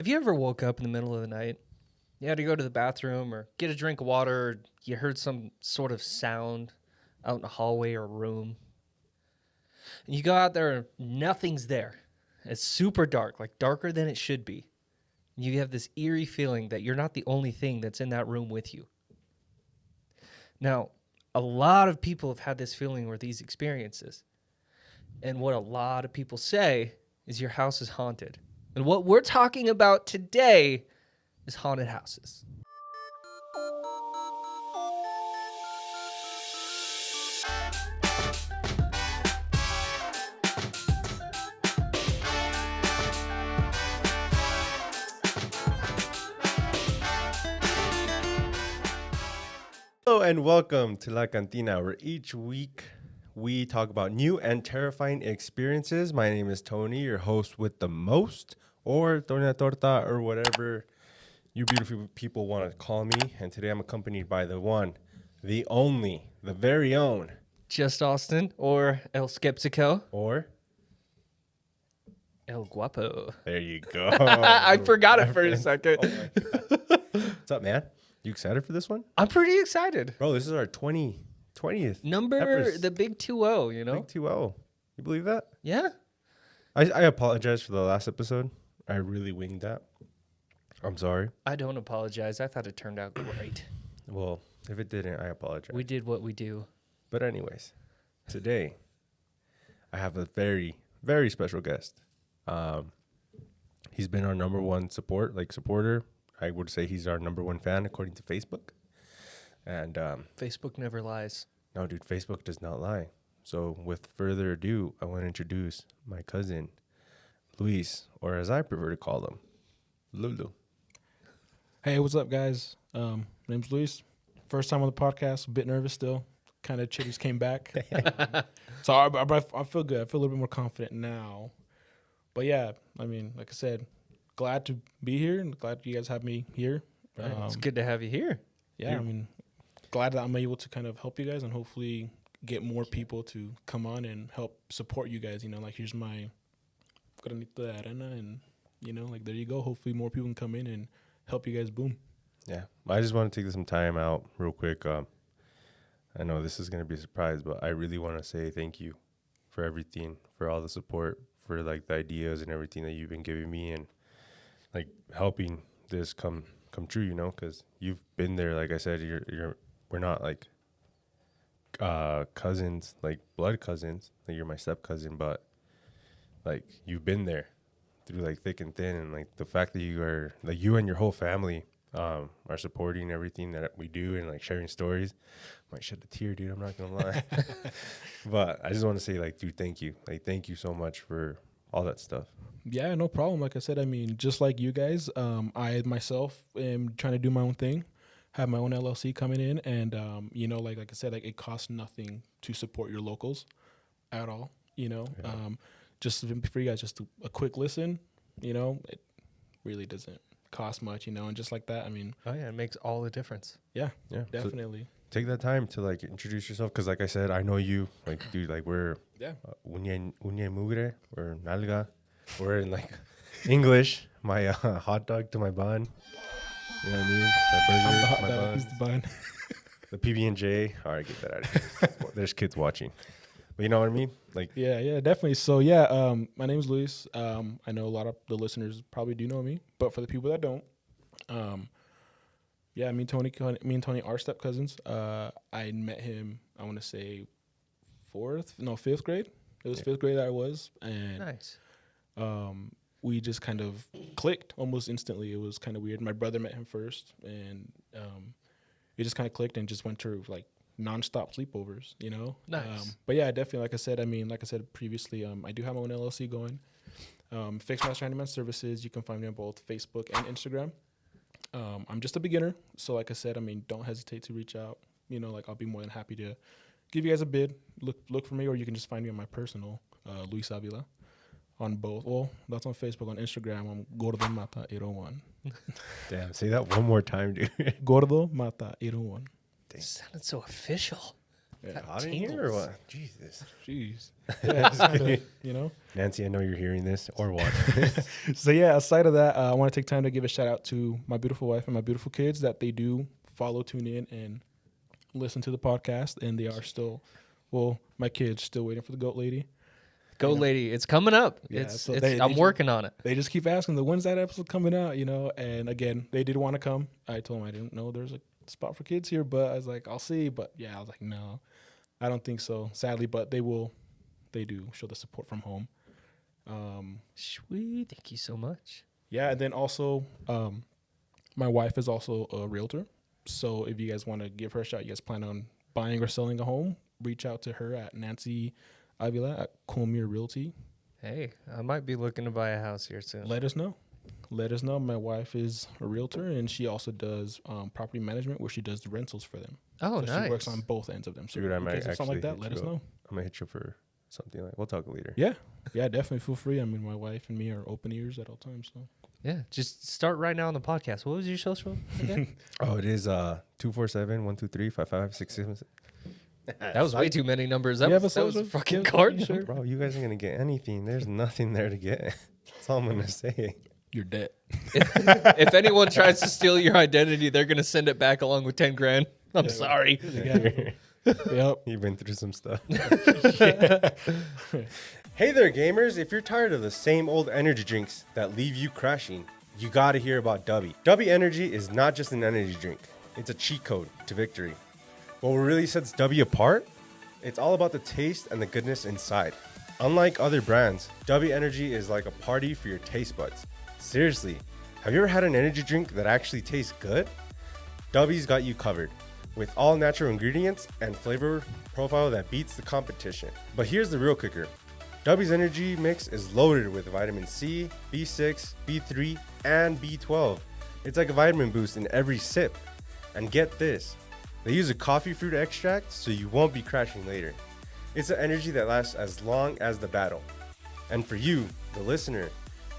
Have you ever woke up in the middle of the night? You had to go to the bathroom or get a drink of water, or you heard some sort of sound out in a hallway or room. And you go out there and nothing's there. It's super dark, like darker than it should be. You have this eerie feeling that you're not the only thing that's in that room with you. Now, a lot of people have had this feeling or these experiences. And what a lot of people say is your house is haunted. And what we're talking about today is haunted houses. Hello and welcome to La Cantina, where each week we talk about new and terrifying experiences. My name is Tony, your host with the most, or Doña Torta, or whatever you beautiful people want to call me. And today I'm accompanied by the one, the only, the very own, Just Austin, or El Skeptico, or El Guapo. there you go. I forgot it for a second. What's up, man? You excited for this one? I'm pretty excited. Bro, this is our 20th Number, the big 2-0, you know? Big 2-0. You believe that? Yeah. I apologize for the last episode. I really winged that. I'm sorry. I don't apologize. I thought it turned out great. Well, if it didn't, I apologize. We did what we do. But anyways, today I have a very, very special guest. He's been our number one supporter. I would say he's our number one fan according to Facebook. And Facebook never lies. no, dude, Facebook does not lie. So with further ado, I want to introduce my cousin, Luis, or as I prefer to call him, Lulu. Hey, what's up, guys? Name's Luis. First time on the podcast. A bit nervous still. Kind of chitties came back. So I feel good. I feel a little bit more confident now. But yeah, I mean, like I said, glad to be here and glad you guys have me here. It's good to have you here. Yeah, I mean, glad that I'm able to kind of help you guys and hopefully get more people to come on and help support you guys. You know, like here's my granito de arena, and you know, like there you go. Hopefully more people can come in and help you guys boom. Yeah, I just want to take some time out real quick. I know this is going to be a surprise, but I really want to say thank you for everything, for all the support, for like the ideas and everything that you've been giving me and like helping this come true, you know, because you've been there. Like I said, we're not like cousins, like blood cousins. Like you're my step cousin, but like you've been there through like thick and thin, and like the fact that you are like you and your whole family are supporting everything that we do and like sharing stories. Might shed a tear, dude. I'm not gonna lie, but I just want to say like, dude, thank you. Like, thank you so much for all that stuff. Yeah, no problem. Like I said, I mean, just like you guys, I myself am trying to do my own thing, have my own LLC coming in, and you know, like I said, like it costs nothing to support your locals at all. You know, just for you guys, just a quick listen. You know, it really doesn't cost much. You know, and just like that, I mean, Oh, yeah, it makes all the difference. yeah, Yeah, definitely. So take that time to like introduce yourself, because like I said, I know you. Like, dude, like we're uña mugre or nalga. We're in like English. My hot dog to my bun. You know what I mean? My burger, The hot my dog buns. is the bun. The PB&J. All right, get that out of here. There's kids watching. But you know what I mean? Like, Yeah, definitely. So yeah, my name is Luis. I know a lot of the listeners probably do know me, but for the people that don't, yeah, me and Tony are step cousins. I met him, I want to say 5th grade. It was 5th grade that I was, and Nice. we just kind of clicked almost instantly. It was kind of weird. My brother met him first, and we just kind of clicked and just went to like nonstop sleepovers, you know. Nice. But yeah, definitely. Like I said previously, I do have my own LLC going. Fixed Master Handyman Services. You can find me on both Facebook and Instagram. I'm just a beginner, so like I said, I mean, don't hesitate to reach out. You know, like I'll be more than happy to give you guys a bid. Look for me, or you can just find me on my personal, Luis Avila, on both. Well, that's on Facebook. On Instagram, I'm Gordo Mata 801. damn, say that one more time, dude. Gordo Mata 801. It sounded so official. Yeah, hot in here or what? Jesus. Jeez. Yeah, just kinda, you know. Nancy, I know you're hearing this or watching this. So yeah, aside of that, I want to take time to give a shout out to my beautiful wife and my beautiful kids that they do follow, tune in, and listen to the podcast. And they are still, well, my kids still waiting for the goat lady. Go lady, it's coming up. Yeah, It's, so I'm working on it. They just keep asking, when's that episode coming out, you know? And again, they did want to come. I told them I didn't know there's a spot for kids here, but I was like, I'll see. But yeah, I was like, no, I don't think so, sadly. But they do show the support from home. Sweet, thank you so much. Yeah, and then also, my wife is also a realtor. So if you guys want to give her a shot, you guys plan on buying or selling a home, reach out to her at Nancy Avila at Colmier Realty. Hey, I might be looking to buy a house here soon. Let us know. My wife is a realtor, and she also does property management, where she does the rentals for them. Oh, so nice. she works on both ends of them. So Dude, I in might case of something like that, let us know. I'm going to hit you for something like we'll talk later. Yeah, definitely feel free. I mean, my wife and me are open ears at all times. So Yeah, just start right now on the podcast. What was your social again? Oh, it is 247-123-5566. That was way too many numbers. That You have was, a that was a social? fucking Yeah, card. you sure? Bro, you guys aren't going to get anything. There's nothing there to get. That's all I'm going to say. you're dead. If anyone tries to steal your identity, they're gonna send it back along with 10 grand. I'm sorry. Yep. You've been through some stuff. Hey there, gamers. If you're tired of the same old energy drinks that leave you crashing, you got to hear about Dubby. Dubby Energy is not just an energy drink. It's a cheat code to victory. What really sets Dubby apart? It's all about the taste and the goodness inside. Unlike other brands, Dubby Energy is like a party for your taste buds. Seriously, have you ever had an energy drink that actually tastes good? Dubby's got you covered, with all natural ingredients and flavor profile that beats the competition. But here's the real kicker. Dubby's energy mix is loaded with vitamin C, B6, B3, and B12. It's like a vitamin boost in every sip. And get this, they use a coffee fruit extract so you won't be crashing later. It's an energy that lasts as long as the battle. And for you, the listener,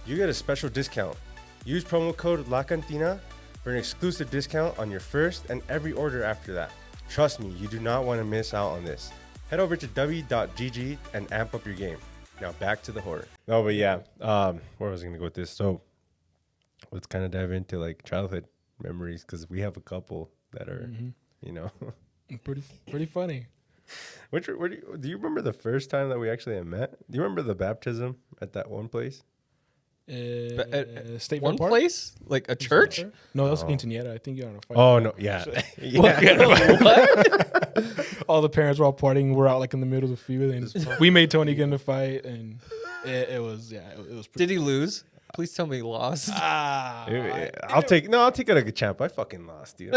you get a special discount. Use promo code LACANTINA for an exclusive discount on your first and every order after that. Trust me, you do not want to miss out on this. Head over to w.gg and amp up your game. Now back to the horror. No, but yeah, where was I going to go with this? So let's kind of dive into like childhood memories because we have a couple that are, you know, pretty funny. do you remember the first time that we actually had met? Do you remember the baptism at that one place? State One Park? place? Like a church? No, that was Quinceañera. I think you're on a fight. Oh no, yeah, What? All the parents were all partying. We're out like in the middle of the field, and we made Tony get in a fight, and it was pretty. Did he lose? Please tell me he lost. I'll take it like a champ. I fucking lost, dude.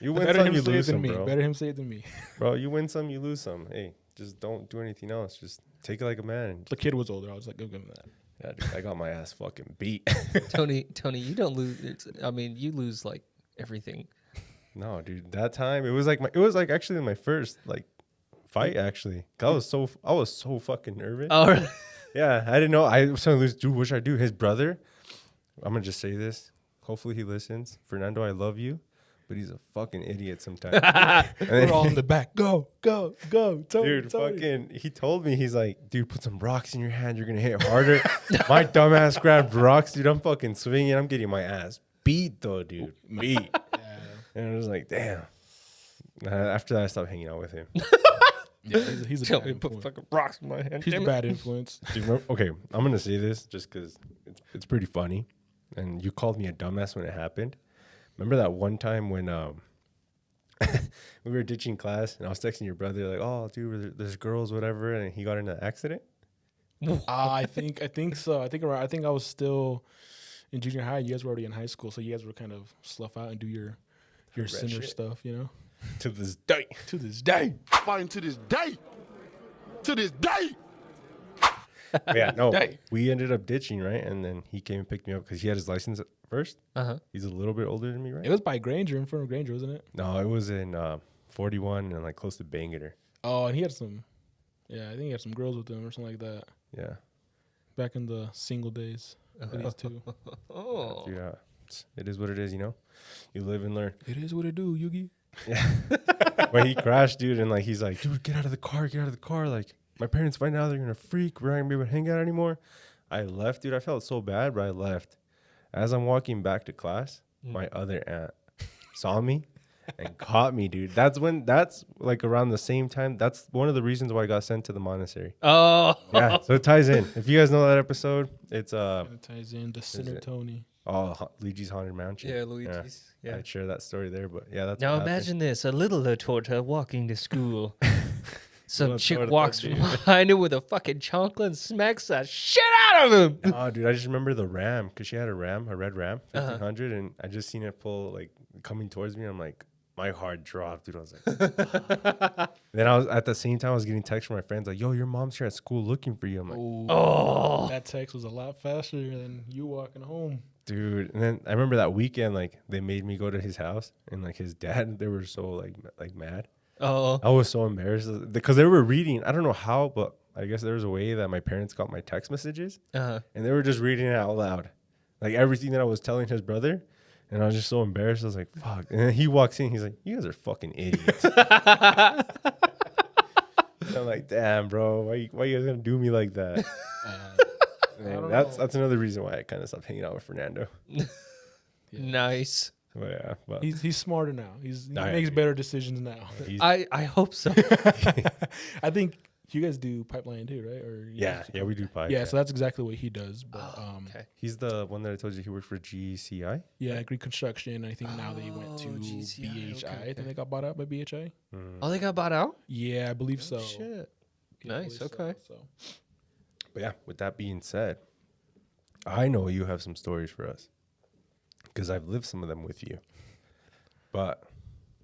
You win some, you lose some, bro. Better him say it than me. Bro, you win some, you lose some. Hey, just don't do anything else. Just take it like a man. The kid was older. I was like, give him that. Yeah, dude, I got my ass fucking beat. Tony, you don't lose. I mean, you lose like everything. No, dude, that time it was like actually my first like fight. Actually, I was so fucking nervous. Oh, really? Yeah, I didn't know. I was trying to lose. Dude, what should I do? His brother. I'm gonna just say this. Hopefully he listens. Fernando, I love you, but he's a fucking idiot sometimes. We're all in the back. Go. Tony, Dude, fucking, he told me, he's like, dude, put some rocks in your hand. You're going to hit harder. My dumbass grabbed rocks, dude. I'm fucking swinging. I'm getting my ass beat, though, dude. Beat. And I was like, damn. After that, I stopped hanging out with him. Yeah, he's a Tell bad me to put influence. fucking rocks in my hand. He's a damn it. bad influence. Dude, okay, I'm going to say this just because it's pretty funny. And you called me a dumbass when it happened. Remember that one time when we were ditching class and I was texting your brother like, oh, dude, there's girls, whatever, and he got in an accident? I think so. I think I was still in junior high. You guys were already in high school, so you guys were kind of slough out and do your sinner stuff, you know? To this day. To this day. Fighting to this day. To this day. Yeah, no, Day. we ended up ditching, right? And then he came and picked me up because he had his license at first. Uh-huh. He's a little bit older than me, right? It was by Granger, in front of Granger, wasn't it? No, it was in 41 and like close to Bangor. Oh, and he had some, I think he had some girls with him or something like that. Yeah. Back in the single days. These two. Oh. Dude, it is what it is, you know? You live and learn. It is what it do, Yugi. Yeah. But he crashed, dude, and like he's like, dude, get out of the car. Like, my parents find out, they're gonna freak. We're not gonna be able to hang out anymore. I left, dude. I felt so bad, but I left. As I'm walking back to class, my other aunt saw me and caught me, dude. That's like around the same time. That's one of the reasons why I got sent to the monastery. Oh, Yeah, so it ties in. If you guys know that episode, it's It ties in the Sinner it? Tony. Luigi's Haunted Mansion. yeah, Luigi's. Yeah. I'd share that story there, but yeah, that's Now what happened. imagine this: a little La Torta walking to school. Some La chick Torta, walks dude. behind him with a fucking chancla and smacks the shit out of him. Oh, dude, I just remember the Ram because she had a red Ram, 1500, and I just seen it pull like coming towards me. I'm like, my heart dropped, dude. I was like, then I was at the same time I was getting texts from my friends like, yo, your mom's here at school looking for you. I'm like, Oh, That text was a lot faster than you walking home. dude. And then I remember that weekend, like they made me go to his house, and like his dad, they were so like mad. oh, I was so embarrassed because they were reading. I don't know how, but I guess there was a way that my parents got my text messages, and they were just reading it out loud, like everything that I was telling his brother. And I was just so embarrassed. I was like, fuck. And then he walks in. He's like, you guys are fucking idiots. I'm like, damn, bro. Why you guys going to do me like that? And that's another reason why I kind of stopped hanging out with Fernando. nice. But yeah. But He's smarter now. He yeah, makes dude. better decisions now. I hope so. I think you guys do pipeline too, right? Or you yeah, guys- we do pipe. Yeah, so that's exactly what he does. But Okay. He's the one that I told you he worked for GCI. yeah, Greek construction. I think now they went to GCI, BHI. okay, I think they got bought out by BHI. Oh, they got bought out? Yeah, I believe so. Shit. Yeah, I Nice, believe okay. So. But yeah, with that being said, I know you have some stories for us because I've lived some of them with you. But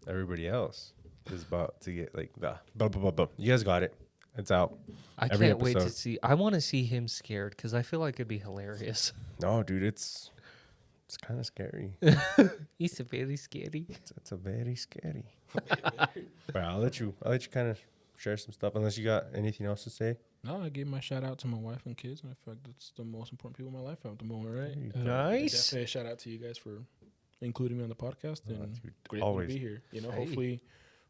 everybody else is about to get like, blah, blah, blah, blah. You guys got it. It's out. I Every can't wait to episode. see. I want to see him scared because I feel like it'd be hilarious. No, dude, it's kind of scary. He's very scary. It's a very scary. But I'll let you kind of share some stuff unless you got anything else to say. No, I gave my shout out to my wife and kids, and I feel like that's the most important people in my life at the moment, right? Nice. Definitely a shout out to you guys for including me on the podcast, and dude, grateful always. to be here. You know, Hey.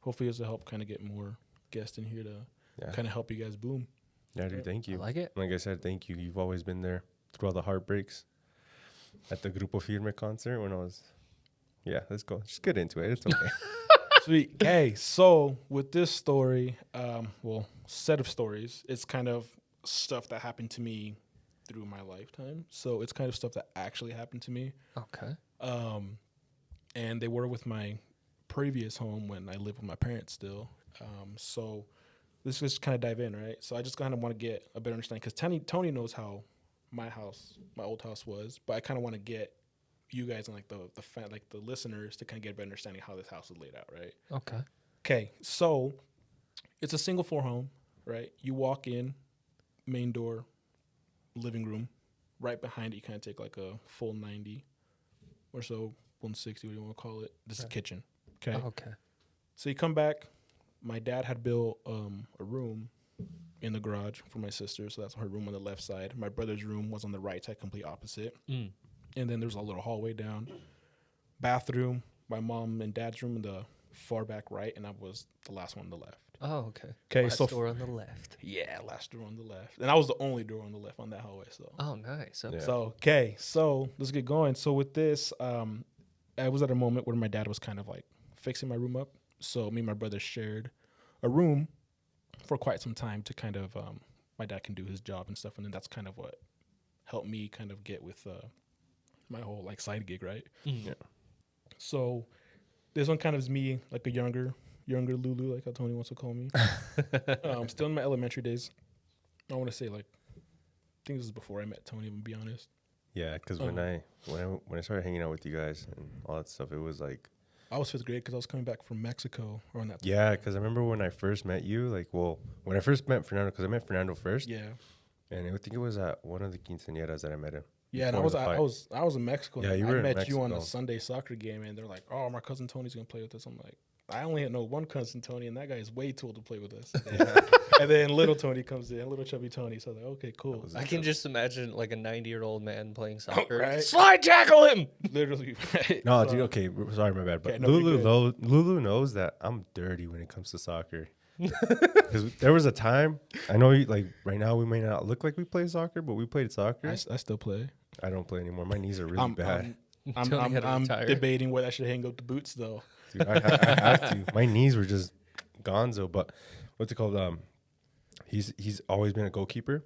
hopefully it's to help kind of get more guests in here to Yeah. kind of help you guys boom. Yeah, dude, thank I you. like it. Like I said, thank you. You've always been there through all the heartbreaks at the Grupo Firme concert when I was. Yeah, let's go. Just get into it. It's okay. Sweet. Hey, so with this story, set of stories, it's kind of stuff that happened to me through my lifetime. So it's kind of stuff that actually happened to me. Okay. And they were with my previous home when I lived with my parents still. So let's just kind of dive in, right? So I just kind of want to get a better understanding because Tony knows how my old house was, but I kind of want to get you guys and like the listeners to kind of get a better understanding of how this house is laid out, right? Okay. Okay, so it's a single floor home, right? You walk in, main door, living room. Right behind it, you kind of take like a full 90 or so, 160, what do you want to call it? This is the kitchen. Okay. Okay. So you come back. My dad had built a room in the garage for my sister, so that's her room on the left side. My brother's room was on the right side, complete opposite. And then there's a little hallway down. Bathroom, my mom and dad's room in the far back right, and that was the last one on the left. Oh, okay. Okay, Last so door on the left. yeah, last door on the left. And I was the only door on the left on that hallway, so. Oh, nice. Okay. Yeah. So let's get going. So with this, I was at a moment where my dad was kind of like fixing my room up. So me and my brother shared a room for quite some time to kind of, my dad can do his job and stuff. And then that's kind of what helped me kind of get with my whole like side gig, right? Yeah. So this one kind of is me, like a younger Lulu, like how Tony wants to call me. Still in my elementary days. I want to say like, I think this is before I met Tony, to be honest. Yeah, because when I started hanging out with you guys and all that stuff, it was like. I was 5th grade because I was coming back from Mexico around that time. Yeah, because I remember when I first met you, when I first met Fernando, because I met Fernando first. Yeah. And I think it was at one of the quinceañeras that I met him. Yeah, and before I the fight. was in Mexico. Yeah, and you I were in met you on a Mexico. Sunday soccer game, and they're like, "Oh, my cousin Tony's gonna play with us." I'm like, I only know one cousin Tony, and that guy is way too old to play with us. And then little Tony comes in, little chubby Tony. So I was like, okay, cool. I can just imagine like a 90-year-old man playing soccer. Right. Slide tackle him. Literally. Right? No, So- dude. Okay, sorry, my bad. But Okay, no, you're Lulu knows that I'm dirty when it comes to soccer. Because there was a time, I know, like right now we may not look like we play soccer, but we played soccer. I still play. I don't play anymore. My knees are really bad. Tony had to I'm retire. debating whether I should hang up the boots though. Dude, I have to. My knees were just gonzo. But what's it called? He's always been a goalkeeper,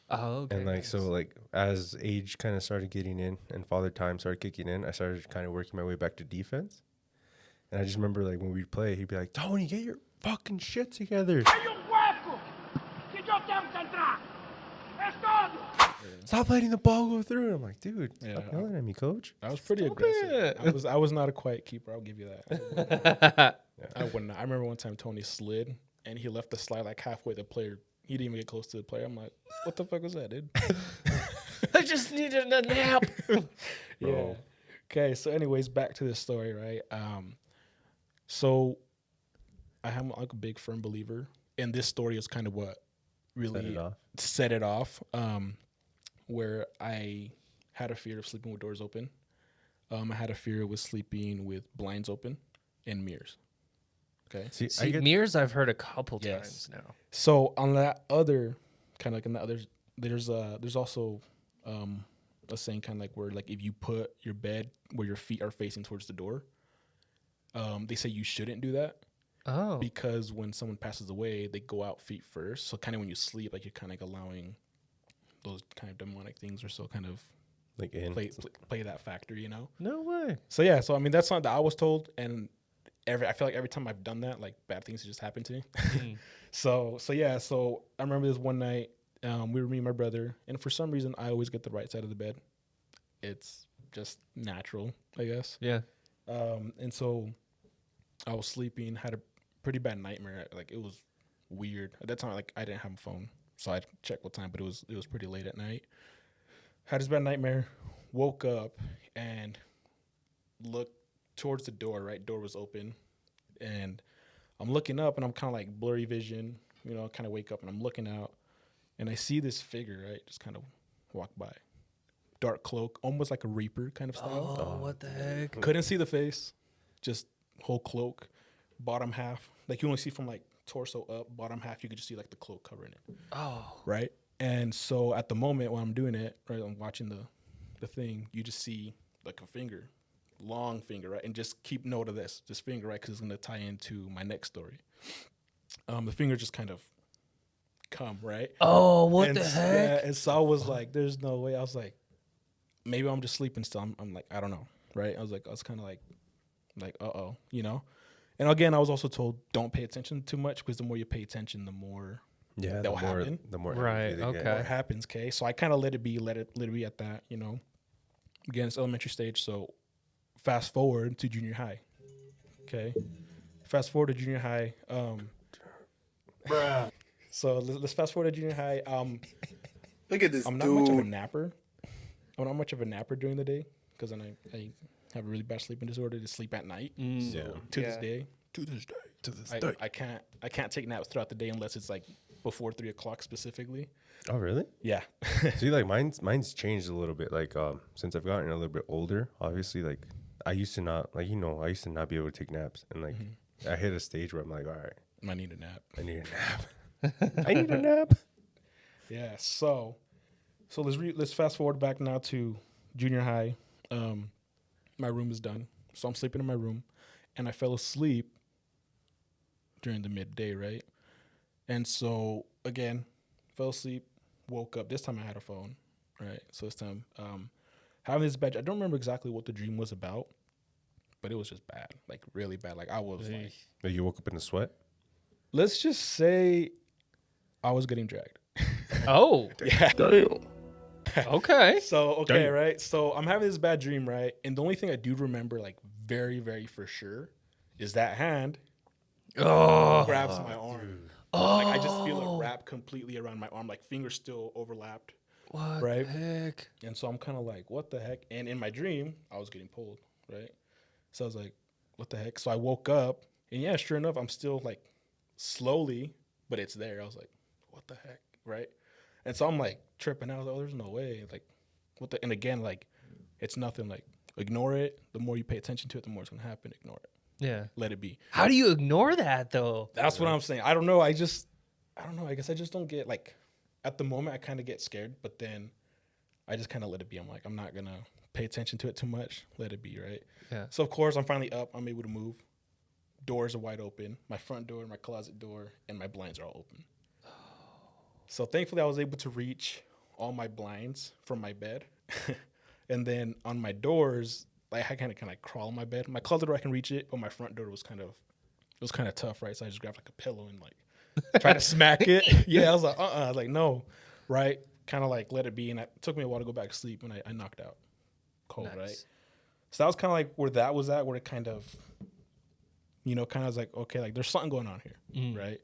Oh, okay. and like so, like as age kind of started getting in and father time started kicking in, I started kind of working my way back to defense. And I just remember like when we'd play, he'd be like, "Tony, get your fucking shit together. Stop letting the ball go through." And I'm like, "Dude, stop Yeah. yelling at me, coach." I was pretty aggressive. it. I was not a quiet keeper. I'll give you that. I wouldn't. I remember one time Tony slid and he left the slide like halfway. The player, he didn't even get close to the player. I'm like, what the fuck was that, dude? I just needed a nap. Yeah. Okay. So, anyways, back to this story, right? So I am like a big firm believer, and this story is kind of what really set it off. Where I had a fear of sleeping with doors open. I had a fear with sleeping with blinds open and mirrors. Okay. See, mirrors I've heard a couple Yes. times now. So on that other kind of like in the others, there's also a saying kind of like where like if you put your bed where your feet are facing towards the door, they say you shouldn't do that. Oh. Because when someone passes away, they go out feet first. So kind of when you sleep, like you're kind of like allowing those kind of demonic things or so kind of Like in play that factor, you know? No way. So yeah, so I mean that's not that I was told, and I feel like every time I've done that, like bad things just happen to me. So yeah, so I remember this one night, we were me and my brother, and for some reason I always get the right side of the bed. It's just natural, I guess. Yeah. And so I was sleeping, had a pretty bad nightmare. Like it was weird at that time. Like I didn't have a phone, so I checked what time, but it was pretty late at night. Had this bad nightmare, woke up and looked towards the door, right? Door was open. And I'm looking up and I'm kind of like blurry vision, you know, kind of wake up and I'm looking out and I see this figure, right? Just kind of walk by. Dark cloak, almost like a Reaper kind of style. Oh, what the heck? Couldn't see the face, just whole cloak, bottom half. Like you only see from like torso up, bottom half, you could just see like the cloak covering it. Oh. Right? And so at the moment when I'm doing it, right, I'm watching the thing, you just see like a finger, long finger, right? And just keep note of this finger, right? Because it's going to tie into my next story. The finger just kind of come, right? Oh, what And the s- heck? Yeah, and so I was like, there's no way. I was like, maybe I'm just sleeping still. I'm like, I don't know, right? I was kind of like, uh-oh, you know? And again, I was also told don't pay attention too much because the more you pay attention, the more yeah, that will happen. the more Right, energy they get. okay. what happens, okay? So I kind of let it be at that, you know. Again, it's elementary stage, so fast forward to junior high, okay? Fast forward to junior high. So let's fast forward to junior high. Look at this I'm not much of a napper. I'm not much of a napper during the day because then I have a really bad sleeping disorder to sleep at night. Yeah. To this Yeah. day, To this I day. I can't take naps throughout the day unless it's like before 3 o'clock specifically. Oh, really? Yeah. See, like mine's changed a little bit. Like since I've gotten a little bit older, obviously, like I used to not, like, you know, I used to not be able to take naps, and like I hit a stage where I'm like, all right, I need a nap. I need a nap. I need a nap. Yeah. So let's fast forward back now to junior high. My room is done, so I'm sleeping in my room, and I fell asleep during the midday, right? And so again, fell asleep, woke up. This time I had a phone, right? So this time, having this bad. I don't remember exactly what the dream was about, but it was just bad, like really bad. Like I was like, Like you woke up in a sweat. let's just say, I was getting dragged. Oh. Yeah. Okay. So, okay, Damn. right? So I'm having this bad dream, right? And the only thing I do remember, like, very, very for sure, is that hand Oh. grabs my arm. Like, I just feel it wrap completely around my arm, like, fingers still overlapped. What Right. the heck? And so I'm kind of like, what the heck? And in my dream, I was getting pulled, right? So I was like, what the heck? So I woke up, and yeah, sure enough, I'm still like slowly, but it's there. I was like, what the heck, right? And so I'm like tripping out. I was like, oh, there's no way. Like, what the? And again, like, it's nothing. Like, ignore it. The more you pay attention to it, the more it's gonna happen. Ignore it. Yeah. Let it be. How do you ignore that though? That's what I'm saying. I don't know. I don't know. I guess I just don't get like. At the moment, I kind of get scared, but then I just kind of let it be. I'm like, I'm not gonna pay attention to it too much. Let it be, right? Yeah. So of course, I'm finally up. I'm able to move. Doors are wide open. My front door, my closet door, and my blinds are all open. So thankfully, I was able to reach all my blinds from my bed, and then on my doors, like I kind of crawl on my bed. My closet door, I can reach it, but my front door was kind of tough, right? So I just grabbed like a pillow and like try to smack it. Yeah, I was like, like no, right? Kind of like let it be, and it took me a while to go back to sleep, and I knocked out cold, Nice. right? So that was kind of like where that was at, where it kind of, kind of was like, okay, like there's something going on here, right?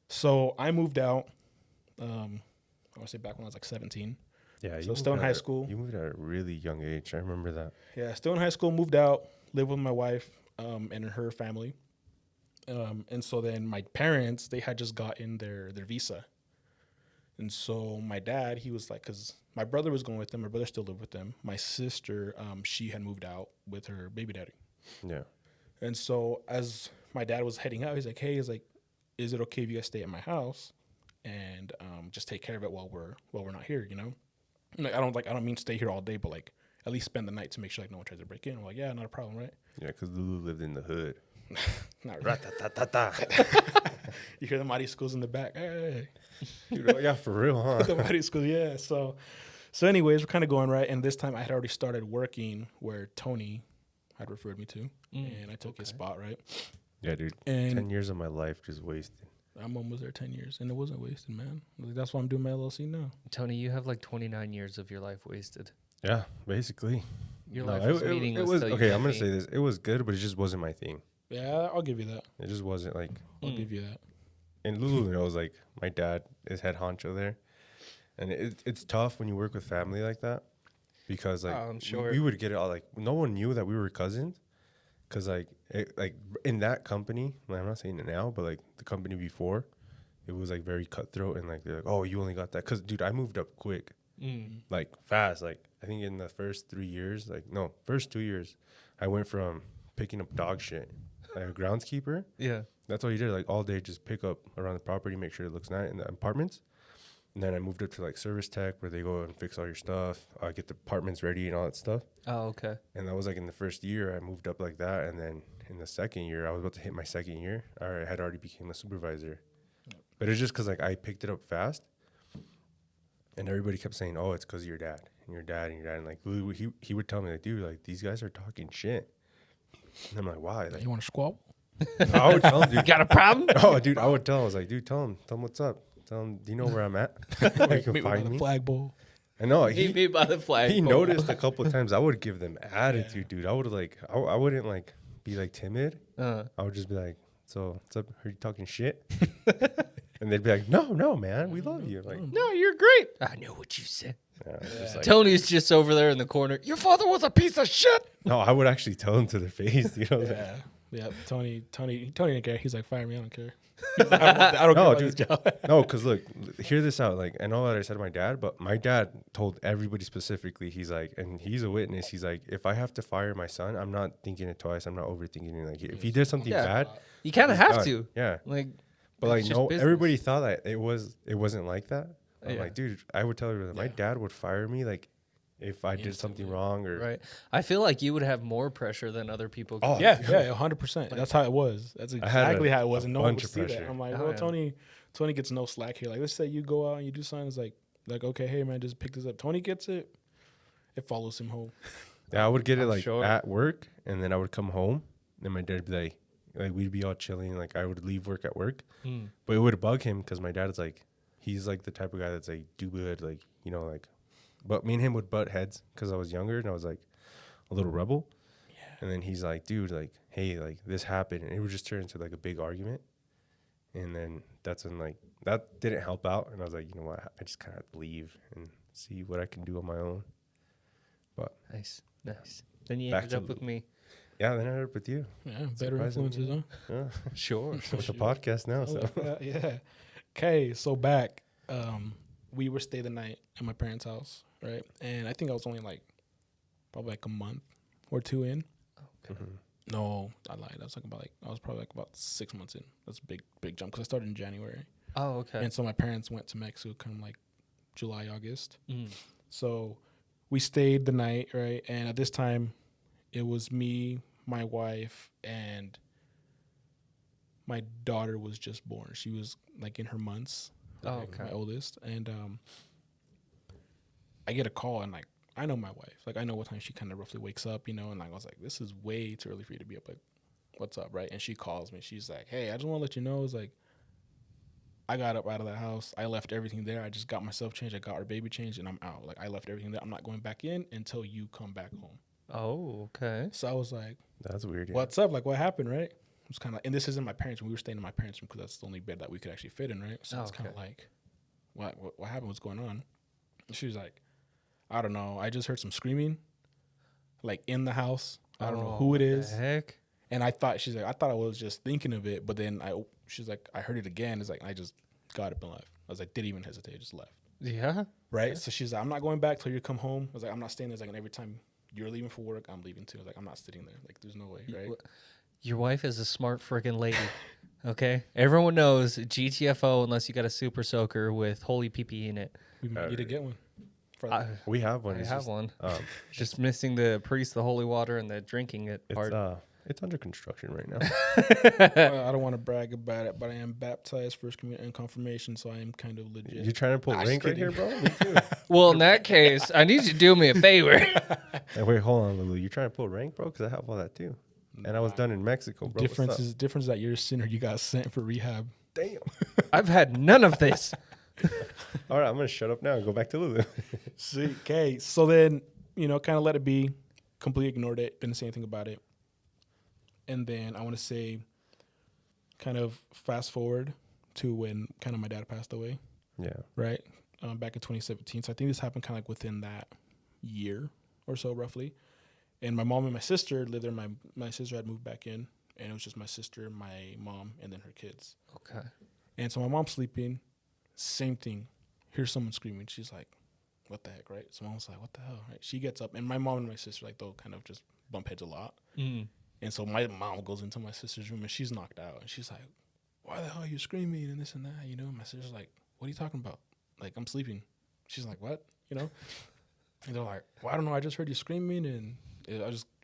So I moved out. I want to say back when I was like 17. Yeah. So still in high school. You moved at a really young age. I remember that. Yeah, still in high school. Moved out, lived with my wife and her family. And so then my parents, they had just gotten their visa. And so my dad, he was like, because my brother was going with them. My brother still lived with them. My sister, she had moved out with her baby daddy. Yeah. And so as my dad was heading out, he's like, hey, is it okay if you guys stay at my house and just take care of it while we're not here, And like, I don't mean stay here all day, but like at least spend the night to make sure like no one tries to break in. I'm like, yeah, not a problem, right? Yeah, because Lulu lived in the hood. Not right. You hear the mighty schools in the back. Hey. Dude, oh, yeah, for real, huh? The mighty schools, yeah. So anyways, we're kind of going right. And this time I had already started working where Tony had referred me to. And I took his spot, right? Yeah, dude. And 10 years of my life just wasted. I'm almost there 10 years. And it wasn't wasted, man. Like, that's why I'm doing my LLC now. Tony, you have like 29 years of your life wasted. Yeah, basically. Your No, life was it meaningless. was till you okay. met I'm gonna me. say this. It was good, but it just wasn't my thing. Yeah, I'll give you that. It just wasn't like. I'll give you that. And Lulu knows, like, my dad is head honcho there, and it's tough when you work with family like that, because like I'm sure. we would get it all, like no one knew that we were cousins, because like in that company, like, I'm not saying it now, but like the company before, it was like very cutthroat, and like they're like, oh, you only got that, because dude, I moved up quick. Like fast. Like I think in the first 3 years, first 2 years, I went from picking up dog shit, like a groundskeeper. Yeah. That's all you did, like all day, just pick up around the property, make sure it looks nice in the apartments. And then I moved up to like service tech, where they go and fix all your stuff, get the apartments ready and all that stuff. Oh, okay. And that was like in the first year, I moved up like that. And then in the second year, I was about to hit my second year, I had already became a supervisor. But it's just because like I picked it up fast. And everybody kept saying, oh, it's because of your dad and your dad and your dad. And like Lulu, he would tell me, like, dude, like these guys are talking shit. And I'm like, why? Like, You want to squabble? I would tell him, dude. Got a problem? Oh, dude, I would tell him. I was like, dude, tell him what's up. Tell him, do you know where I'm at? Where you can Meet me by find the me. flagpole. I know Meet me by the flag. he pole. noticed a couple of times. I would give them attitude, dude. I would like, I wouldn't like be like timid. I would just be like, so what's up? Are you talking shit? And they'd be like, no, man, we love you. Like, No, you're great. I know what you said. yeah, it's just like, Tony's just over there in the corner. Your father was a piece of shit. no, I would actually tell them to their face. You know, Yeah. Yeah. Tony didn't care. He's like, fire me. I don't care. He's like, I don't care No, about this dude. job. No, because look, hear this out. Like, I know that I said to my dad, but my dad told everybody specifically, he's like, and he's a witness. He's like, if I have to fire my son, I'm not thinking it twice. I'm not overthinking it. Like, if he did something Yeah. bad, You kind of he's have done. to. Yeah. Like, But like, it's just no, business. everybody thought that it wasn't like that. I'm Yeah. like, dude, I would tell you that my dad would fire me like if I did something wrong or Right. I feel like you would have more pressure than other people. Oh, Yeah, 100%. That's how it was. That's had exactly how it was. And no one would bunch of see that. pressure. I'm like, Oh, well, yeah. Tony gets no slack here. Like, let's say you go out and you do something. It's like, okay, hey, man, just pick this up. Tony gets it. It follows him home. Yeah, I would get it I'm like sure. at work, and then I would come home, and my dad would be like we'd be all chilling. Like I would leave work at work, but it would bug him because my dad's like, he's like the type of guy that's like do good, like like. But me and him would butt heads because I was younger and I was like a little rebel. Yeah. And then he's like, dude, like, hey, like this happened, and it would just turn into like a big argument. And then that's when like that didn't help out, and I was like, you know what, I just kind of have to leave and see what I can do on my own. But Nice. Then you Back ended to up with me. yeah, then I ended up with you. Yeah, better Surprisingly, influences, huh? Yeah. Sure. With the podcast now. I So like that, yeah. Okay, so back, we were staying the night at my parents' house, right? And I think I was only like probably like a month or two in. Okay. No, I lied. I was probably like about 6 months in. That's a big jump because I started in January. Oh, okay. And so my parents went to Mexico kind of like July, August. Mm. So we stayed the night, right? And at this time, it was me, my wife, and my daughter was just born. She was like in her months. Oh, like, okay. My oldest. And I get a call and like, I know my wife. Like I know what time she kind of roughly wakes up, and like I was like, this is way too early for you to be up. Like, what's up, right? And she calls me. She's like, hey, I just want to let you know, it's like, I got up out of that house. I left everything there. I just got myself changed. I got our baby changed, and I'm out. Like I left everything there. I'm not going back in until you come back home. Oh, okay. So I was like, that's weird. Yeah. what's up? Like what happened, right? It was kind of, and this isn't my parents' room. We were staying in my parents' room because that's the only bed that we could actually fit in, right? So it's kind of like, what happened? What's going on? And she was like, I don't know. I just heard some screaming, like in the house. I don't know who it is. Heck. And I thought I thought I was just thinking of it, but then she's like, I heard it again. It's like I just got up and left. I was like, didn't even hesitate, just left. Yeah. Right. So she's like, I'm not going back till you come home. I was like, I'm not staying there. It's like, and every time you're leaving for work, I'm leaving too. I was like, I'm not sitting there. Like, there's no way. Right. Your wife is a smart friggin' lady. Okay. Everyone knows GTFO unless you got a super soaker with holy pee in it. We might need to get one. We have one. I It's have just, one. Just missing the priest, the holy water, and the drinking it part. It's under construction right now. I don't want to brag about it, but I am baptized first communion and confirmation, so I am kind of legit. You trying to pull rank right here, bro? Me too. Well, in that case, I need you to do me a favor. Hey, wait, hold on, Lulu. You trying to pull rank, bro? Because I have all that too. And I was done in Mexico, bro. Difference is that you're a sinner. You got sent for rehab. Damn. I've had none of this. All right, I'm gonna shut up now and go back to Lulu. See, okay. So then, kind of let it be. Completely ignored it. Didn't say anything about it. And then I want to say, kind of fast forward to when kind of my dad passed away. Yeah. Right. Back in 2017. So I think this happened kind of like within that year or so, roughly. And my mom and my sister lived there. My sister had moved back in, and it was just my sister, my mom, and then her kids. Okay. And so my mom's sleeping. Same thing. Here's someone screaming. She's like, what the heck, right? So mom's like, what the hell, right? She gets up, and my mom and my sister, like, they'll kind of just bump heads a lot. Mm. And so my mom goes into my sister's room, and she's knocked out. And she's like, why the hell are you screaming and this and that, And my sister's like, what are you talking about? Like, I'm sleeping. She's like, what? And they're like, well, I don't know. I just heard you screaming, and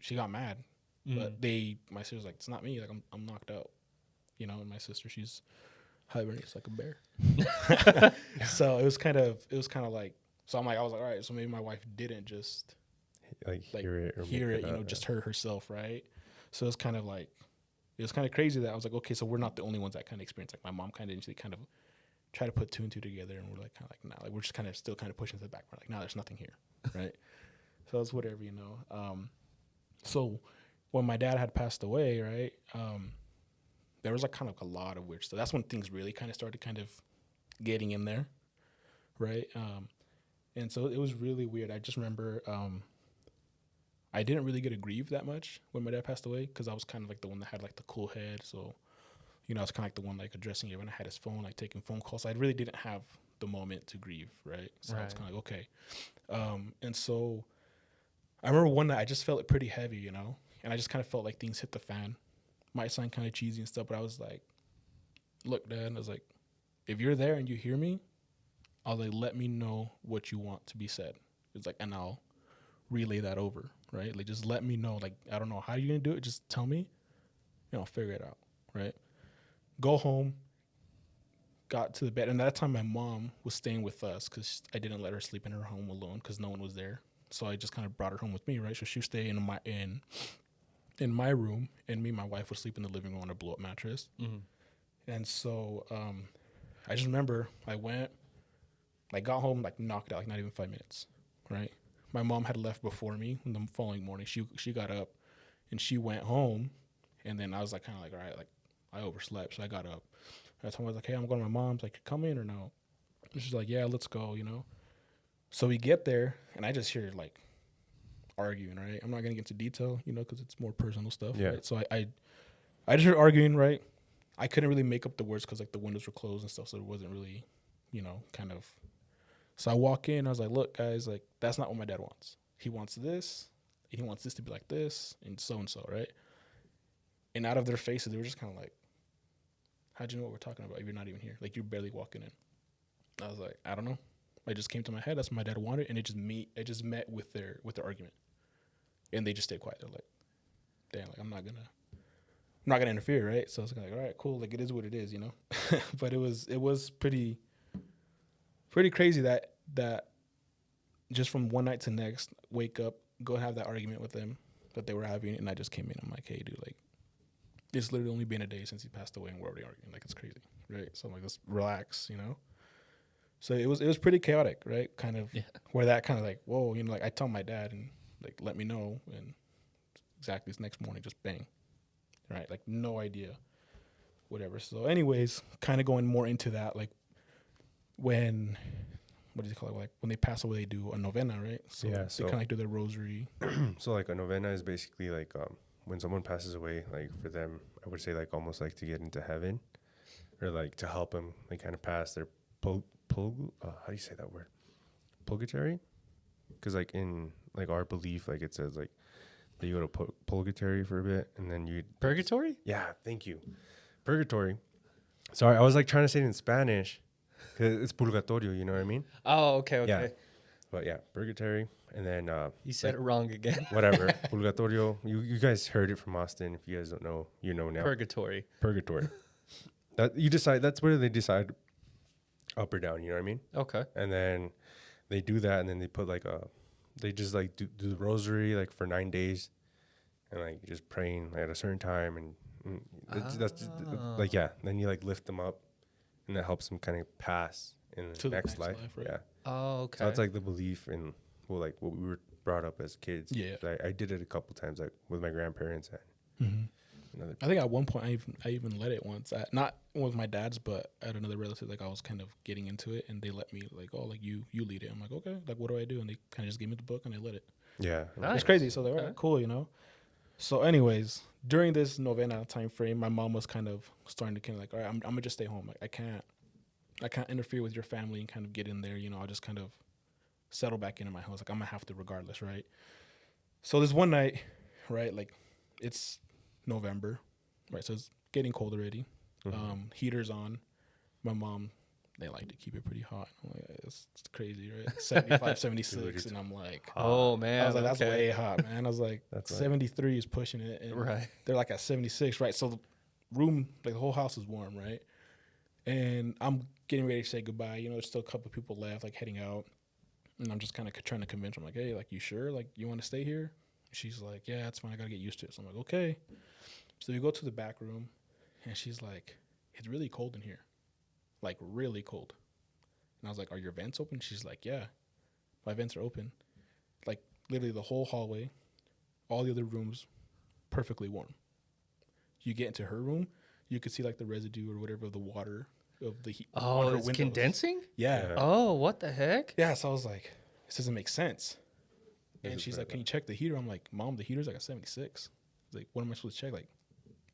she got mad. But my sister's like, it's not me. Like, I'm knocked out. And my sister, she's hibernates like a bear. So it was kind of like, so I was like, all right, so maybe my wife didn't just like hear it, just her herself, right? So it's kind of like, it was kind of crazy that I was like, okay, so we're not the only ones that kind of experience. Like my mom kind of initially kind of try to put two and two together, and we're like, kind of like, nah, like we're just kind of still kind of pushing to the back. We're like, nah, there's nothing here, right? So it's whatever, So when my dad had passed away, right, there was like kind of a lot of weird stuff. That's when things really kind of started kind of getting in there, right? And so it was really weird. I just remember I didn't really get to grieve that much when my dad passed away because I was kind of like the one that had like the cool head. So, I was kind of like the one like addressing everyone. I had his phone, like taking phone calls. So I really didn't have the moment to grieve, right? So I was kind of like, okay. And so I remember one night I just felt it pretty heavy, and I just kind of felt like things hit the fan. Might sound kind of cheesy and stuff, but I was like, look, Dad, I was like, if you're there and you hear me, I was like, let me know what you want to be said. It's like, and I'll relay that over, right? Like, just let me know. Like, I don't know how you're going to do it. Just tell me, I'll figure it out, right? Go home, got to the bed. And at that time, my mom was staying with us because I didn't let her sleep in her home alone because no one was there. So I just kind of brought her home with me, right? So she would stay in my room, and me and my wife would sleep in the living room on a blow-up mattress. Mm-hmm. And so I just remember I went, like got home, like knocked out, like not even 5 minutes, right? My mom had left before me. And the following morning, she got up, and she went home, and then I was like kind of like, all right, like I overslept, so I got up. And I told her, I was like, hey, I'm going to my mom's. Like, you come in or no? And she's like, yeah, let's go, So we get there, and I just hear like arguing, right? I'm not gonna get into detail, because it's more personal stuff, Yeah. right? So I just heard arguing, right? I couldn't really make up the words because like the windows were closed and stuff, so it wasn't really, kind of. So I walk in, I was like, look, guys, like that's not what my dad wants. He wants this, and he wants this to be like this, and so, right? And out of their faces, they were just kind of like, how'd you know what we're talking about if you're not even here? Like, you're barely walking in. I was like, I don't know. It just came to my head. That's what my dad wanted, and it just met with their argument, and they just stayed quiet. They're like, damn, like I'm not gonna interfere, right? So I was like, all right, cool. Like it is what it is, But it was pretty crazy that just from one night to next, wake up, go have that argument with them that they were having, and I just came in. I'm like, hey, dude, like it's literally only been a day since he passed away, and we're already arguing. Like it's crazy, right? So I'm like, let's relax, So it was pretty chaotic, right? Kind of where that kind of like, whoa, like I tell my dad and like let me know, and exactly this next morning, just bang, right? Like no idea, whatever. So, anyways, kind of going more into that, like when what do you call it? Like when they pass away, they do a novena, right? So Yeah, they so- kind of like do their rosary. So like a novena is basically like when someone passes away, like for them, I would say like almost like to get into heaven, or like to help them like kind of pass their how do you say that word? Purgatory? Because like in like our belief, like it says like that you go to purgatory for a bit, and then you Purgatory? yeah, thank you, purgatory. Sorry, I was like trying to say it in Spanish because it's purgatorio. You know what I mean? Oh, okay. Yeah. But yeah, purgatory, and then You said it wrong again. whatever purgatorio. You guys heard it from Austin. If you guys don't know, you know now. Purgatory. Purgatory. That you decide. That's where they decide up or down. You know what I mean? Okay. And then they do that, and then they put like they just like do the rosary like for 9 days, and like just praying like, at a certain time, and that's just, like Then you like lift them up, and that helps them kind of pass in the To the next next life. life, right? Yeah. Oh, okay. So that's like the belief in like what we were brought up as kids. Yeah. So I did it a couple times like with my grandparents and another. I think at one point I even led it once. Not with my dad's, but at another relative. Like I was kind of getting into it, and they let me like, oh, like you lead it. I'm like, okay. Like what do I do? And they kind of just gave me the book, and I led it. Yeah. Nice. It's crazy. So they're all right, cool, So, anyways, during this novena time frame, my mom was kind of starting to kind of like, all right, I'm gonna just stay home. Like I can't interfere with your family and kind of get in there. I'll just kind of settle back into my house. Like I'm gonna have to regardless, right? So this one night, right, like it's November, right? So it's getting cold already. Heater's on. My mom, they like to keep it pretty hot. I'm like, it's crazy, right? 75, 76, and I'm like, Oh man. I was like, that's okay. way hot, man. I was like, That's like- 73 is pushing it, and Right. they're like at 76, right? So the room, like the whole house is warm, right? And I'm getting ready to say goodbye. There's still a couple of people left, like heading out, and I'm just kind of trying to convince them, like, hey, like, you sure? Like, you want to stay here? She's like, yeah, it's fine. I gotta get used to it. So I'm like, okay. So we go to the back room, and she's like, it's really cold in here, like really cold. And I was like, are your vents open? She's like, yeah, my vents are open. Like literally the whole hallway, all the other rooms, perfectly warm. You get into her room, you could see like the residue or whatever of the water of the heat. Oh, on her it's windows. condensing? Yeah. Yeah. Oh, what the heck? Yeah. So I was like, this doesn't make sense. And is she's very like, can you check the heater? I'm like, Mom, the heater's like a 76. Like, what am I supposed to check? Like,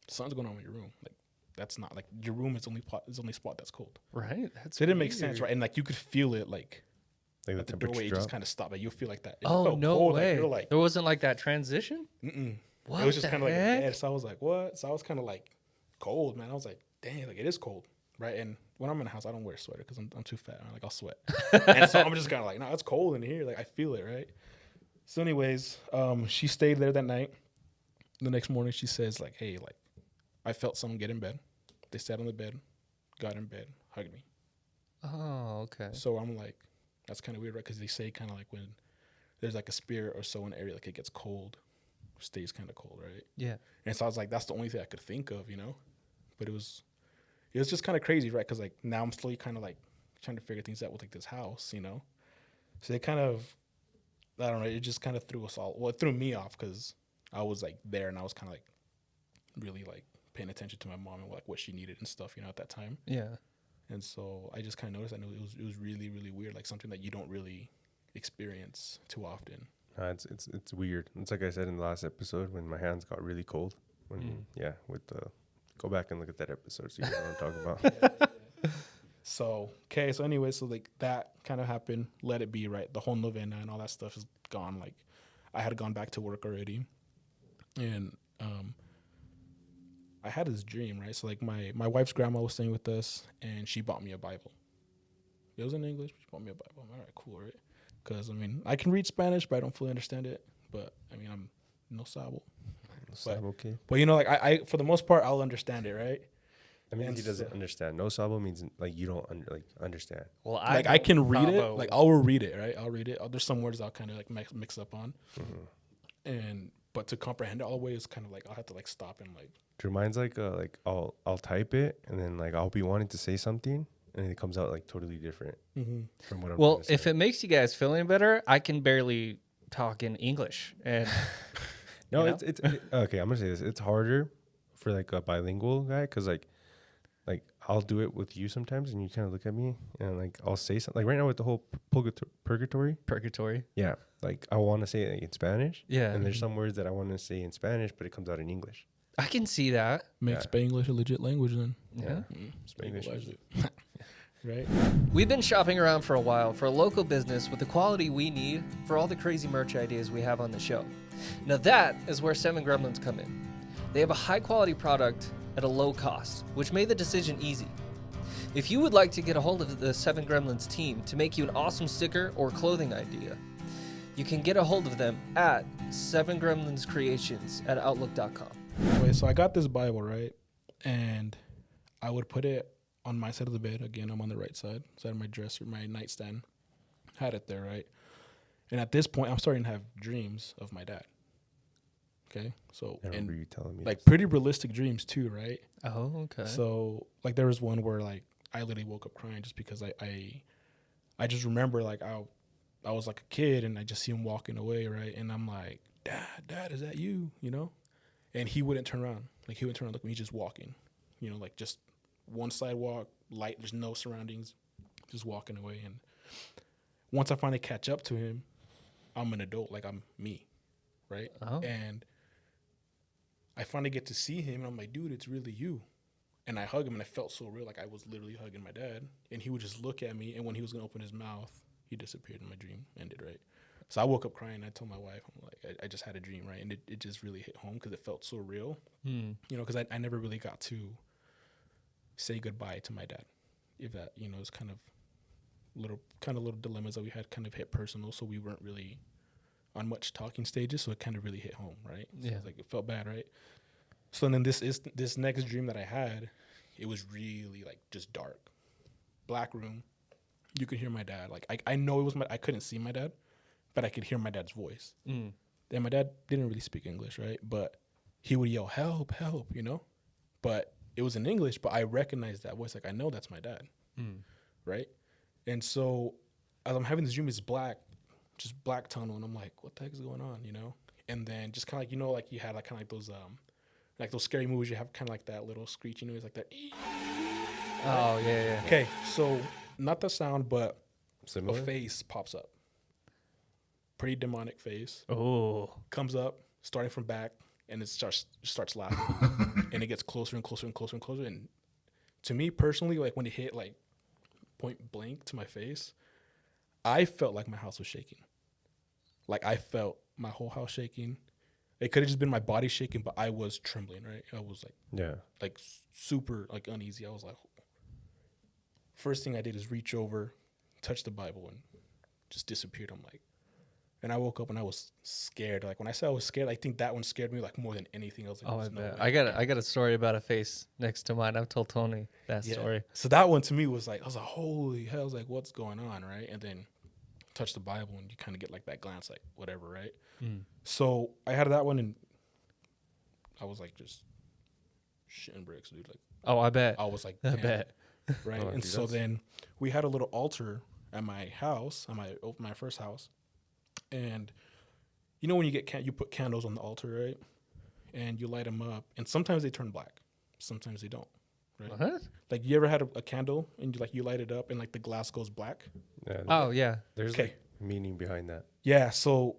something's going on in your room. Like, that's not like your room is only spot that's cold. Right. That's So it didn't make sense, weird. right? And like you could feel it like Like at the the doorway, temperature it drop. just kind of stopped. Like you feel like that. It Oh felt no cold, way! Like, you're like, there wasn't like that transition. What it was just the kind of like heck? dead. So I was like, what? So I was kind of like cold, man. I was like, dang, like it is cold, right? And when I'm in the house, I don't wear a sweater because I'm too fat. Like I'll sweat, and so I'm just kind of like, no, it's cold in here. Like I feel it, right? So, anyways, she stayed there that night. The next morning, she says like, hey, like I felt someone get in bed. They sat on the bed, got in bed, hugged me. Oh, okay. So I'm like, that's kind of weird, right? Because they say kind of like when there's like a spirit or so in the area, like it gets cold, stays kind of cold, right? Yeah. And so I was like, that's the only thing I could think of, But it was just kind of crazy, right? Because like now I'm slowly kind of like trying to figure things out with like this house, So they kind of, I don't know, it just kind of threw us all. Well, it threw me off because I was like there and I was kind of like really like paying attention to my mom and like what she needed and stuff, at that time. Yeah. And so I just kind of noticed. I know it was really, really weird, like something that you don't really experience too often. It's weird. It's like I said in the last episode when my hands got really cold. Go back and look at that episode so you know what I'm talking about. So anyway, so like that kind of happened. Let it be, right? The whole novena and all that stuff is gone. Like I had gone back to work already, and I had this dream, right? So like my wife's grandma was staying with us, and she bought me a Bible. It was in English. She bought me a Bible. I'm all right, cool, right? Because I mean, I can read Spanish, but I don't fully understand it. But I mean, I'm no sabo. Okay. But you know, like I for the most part, I'll understand it, right? I mean, he doesn't understand. No sabo means like you don't understand. Well, I can read it. Like I'll read it, right? I'll read it. There's some words I'll kind of like mix up on, but to comprehend it all the way is kind of like I'll have to like stop and like. Dude, mine's like I'll type it and then like I'll be wanting to say something and it comes out like totally different from what I'm. Well, if it makes you guys feeling better, I can barely talk in English, and no, it's okay. I'm gonna say this. It's harder for like a bilingual guy because like I'll do it with you sometimes and you kind of look at me and like I'll say something like right now with the whole purgatory. Yeah, like I want to say it in Spanish. Yeah, and there's some words that I want to say in Spanish, but it comes out in English. I can see that. Make Spanglish a legit language then. Yeah. Spanglish. Right. We've been shopping around for a while for a local business with the quality we need for all the crazy merch ideas we have on the show. Now that is where 7 Gremlins come in. They have a high quality product at a low cost, which made the decision easy. If you would like to get a hold of the 7 Gremlins team to make you an awesome sticker or clothing idea, you can get a hold of them at 7gremlinscreations@outlook.com. Anyway, so I got this Bible, right? And I would put it on my side of the bed. Again, I'm on the right side of my dresser, my nightstand. Had it there, right? And at this point, I'm starting to have dreams of my dad. Okay? So, I remember you telling me like this. pretty realistic dreams too, right? Oh, okay. So, like there was one where like I literally woke up crying just because I just remember like I was like a kid and I just see him walking away, right? And I'm like, Dad, is that you? You know? And he wouldn't turn around. Like he wouldn't turn around, look at me, just walking. You know, like just one sidewalk, light, there's no surroundings, just walking away. And once I finally catch up to him, I'm an adult, like I'm me, right? Oh. And I finally get to see him, and I'm like, dude, it's really you. And I hug him, and I felt so real, like I was literally hugging my dad. And he would just look at me, and when he was going to open his mouth, he disappeared, and my dream ended, right? So I woke up crying. I told my wife, I'm like, I just had a dream, right? And it just really hit home because it felt so real, you know, because I never really got to say goodbye to my dad. If that, you know, it's kind of little dilemmas that we had kind of hit personal, so we weren't really on much talking stages, so it kind of really hit home, right? So it's like it felt bad, right? So then this next dream that I had, it was really like just dark, black room. You could hear my dad. Like I know it was I couldn't see my dad, but I could hear my dad's voice. And my dad didn't really speak English, right? But he would yell, "Help, help," you know? But it was in English, but I recognized that voice. Like I know that's my dad, right? And so as I'm having this dream, it's black, just black tunnel, and I'm like, what the heck is going on, you know? And then just kind of like, you know, like you had like kind of like those scary movies, you have kind of like that little screeching noise, like that. Oh, yeah. Okay, so not the sound, but Similar? a face pops up. Pretty demonic face. Oh. Comes up, starting from back, and it starts laughing. And it gets closer and closer and closer and closer. And to me personally, like when it hit like point blank to my face, I felt like my house was shaking. Like I felt my whole house shaking. It could have just been my body shaking, but I was trembling, right? I was like super like uneasy. I was like, first thing I did is reach over, touch the Bible, and just disappeared. I'm like, and I woke up and I was scared. Like when I said I was scared, I think that one scared me like more than anything else. Like, Oh, I bet. I got a story about a face next to mine. I've told Tony that story. So that one to me was like, I was like, holy hell, I was like, what's going on, right? And then touch the Bible and you kind of get like that glance, like whatever, right? So I had that one and I was like just shitting bricks, dude. Like, Oh, I bet. I was like, I damn, bet. right? Oh, And dude, so then we had a little altar at my house, at my first house. And you know when you get you put candles on the altar, right? And you light them up, and sometimes they turn black, sometimes they don't, right? What? Like you ever had a candle and you light it up and like the glass goes black? Yeah, Oh, yeah. there's Okay. like, meaning behind that? Yeah, so